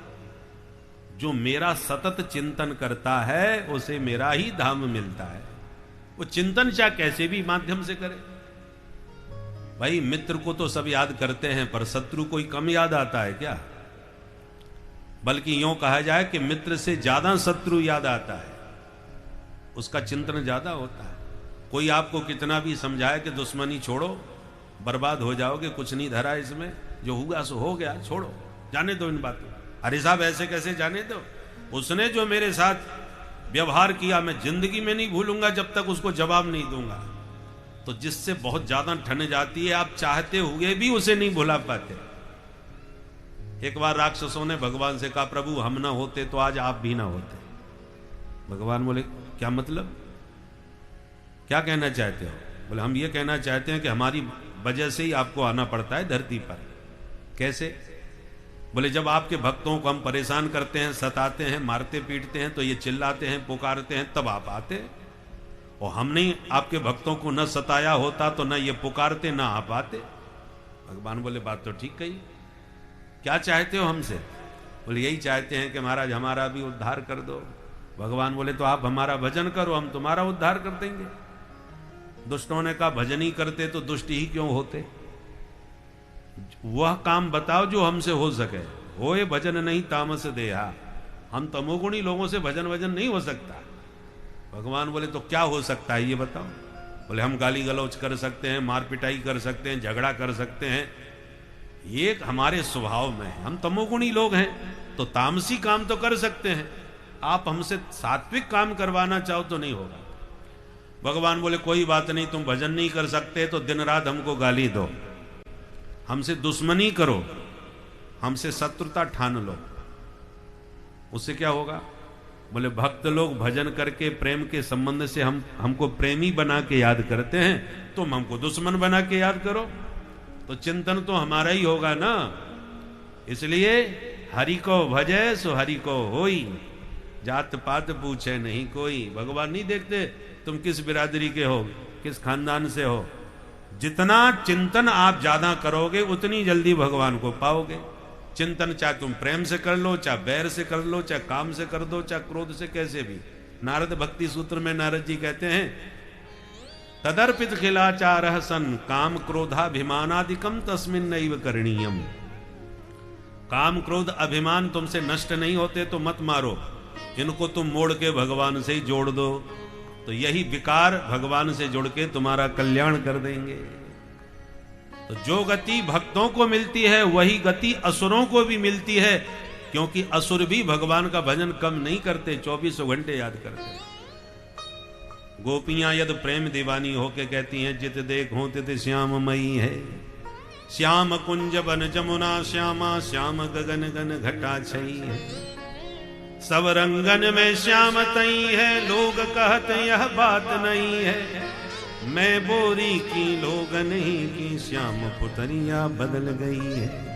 जो मेरा सतत चिंतन करता है उसे मेरा ही धाम मिलता है। वो चिंतन चाहे कैसे भी माध्यम से करे। भाई मित्र को तो सब याद करते हैं, पर शत्रु कोई कम याद आता है क्या? बल्कि यूं कहा जाए कि मित्र से ज्यादा शत्रु याद आता है, उसका चिंतन ज्यादा होता है। कोई आपको कितना भी समझाए कि दुश्मनी छोड़ो, बर्बाद हो जाओगे, कुछ नहीं धरा इसमें, जो हुआ सो हो गया, छोड़ो, जाने दो इन बातों। अरे साहब ऐसे कैसे जाने दो? उसने जो मेरे साथ व्यवहार किया मैं जिंदगी में नहीं भूलूंगा जब तक उसको जवाब नहीं दूंगा। तो जिससे बहुत ज्यादा ठन जाती है, आप चाहते हुए भी उसे नहीं भुला पाते। एक बार राक्षसों ने भगवान से कहा, प्रभु हम ना होते तो आज आप भी ना होते। भगवान बोले क्या मतलब, क्या कहना चाहते हो? बोले हम ये कहना चाहते हैं कि हमारी वजह से ही आपको आना पड़ता है धरती पर। कैसे? बोले जब आपके भक्तों को हम परेशान करते हैं, सताते हैं, मारते पीटते हैं, तो ये चिल्लाते हैं, पुकारते हैं, तब आप आते। और हमने आपके भक्तों को न सताया होता तो न ये पुकारते, न आप आते। भगवान बोले बात तो ठीक कही, क्या चाहते हो हमसे? बोले यही चाहते हैं कि महाराज हमारा भी उद्धार कर दो। भगवान बोले तो आप हमारा भजन करो, हम तुम्हारा उद्धार कर देंगे। दुष्टों ने कहा भजन ही करते तो दुष्ट ही क्यों होते? वह काम बताओ जो हमसे हो सके। होए भजन नहीं तामस देहा, हम तमोगुणी लोगों से भजन वजन नहीं हो सकता। भगवान बोले तो क्या हो सकता है ये बताओ। बोले हम गाली गलौज कर सकते हैं, मार पिटाई कर सकते हैं, झगड़ा कर सकते हैं, ये हमारे स्वभाव में है। हम तमोगुणी लोग हैं तो तामसी काम तो कर सकते हैं, आप हमसे सात्विक काम करवाना चाहो तो नहीं होगा। भगवान बोले कोई बात नहीं, तुम भजन नहीं कर सकते तो दिन रात हमको गाली दो, हमसे दुश्मनी करो, हमसे शत्रुता ठान लो, उससे क्या होगा? बोले भक्त लोग भजन करके प्रेम के संबंध से हमको प्रेमी बना के याद करते हैं, तुम हमको दुश्मन बना के याद करो, तो चिंतन तो हमारा ही होगा ना। इसलिए हरि को भजे सो हरि को होई, जात पात पूछे नहीं कोई। भगवान नहीं देखते तुम किस बिरादरी के हो, किस खानदान से हो। जितना चिंतन आप ज्यादा करोगे उतनी जल्दी भगवान को पाओगे। चिंतन चाहे तुम प्रेम से कर लो, चाहे बैर से कर लो, चाहे काम से कर दो, चाहे क्रोध से, कैसे भी। नारद भक्ति सूत्र में नारद जी कहते हैं तदर्पित खिलाचारः सन काम क्रोधाभिमानादिकम तस्मिन् नैव करणीयम। काम क्रोध अभिमान तुमसे नष्ट नहीं होते तो मत मारो, इनको तुम मोड़ के भगवान से ही जोड़ दो, तो यही विकार भगवान से जुड़ के तुम्हारा कल्याण कर देंगे। तो जो गति भक्तों को मिलती है वही गति असुरों को भी मिलती है, क्योंकि असुर भी भगवान का भजन कम नहीं करते, 24 घंटे याद करते। गोपियां यद प्रेम दीवानी होके कहती हैं जित देखो तित श्याम मई है, श्याम कुंज बन जमुना श्यामा, श्याम गगन गन घटा छई है, सब रंगन में श्याम तई है, लोग कहते यह बात नहीं है, मैं बोरी की लोग नहीं की, श्याम पुतरिया बदल गई है।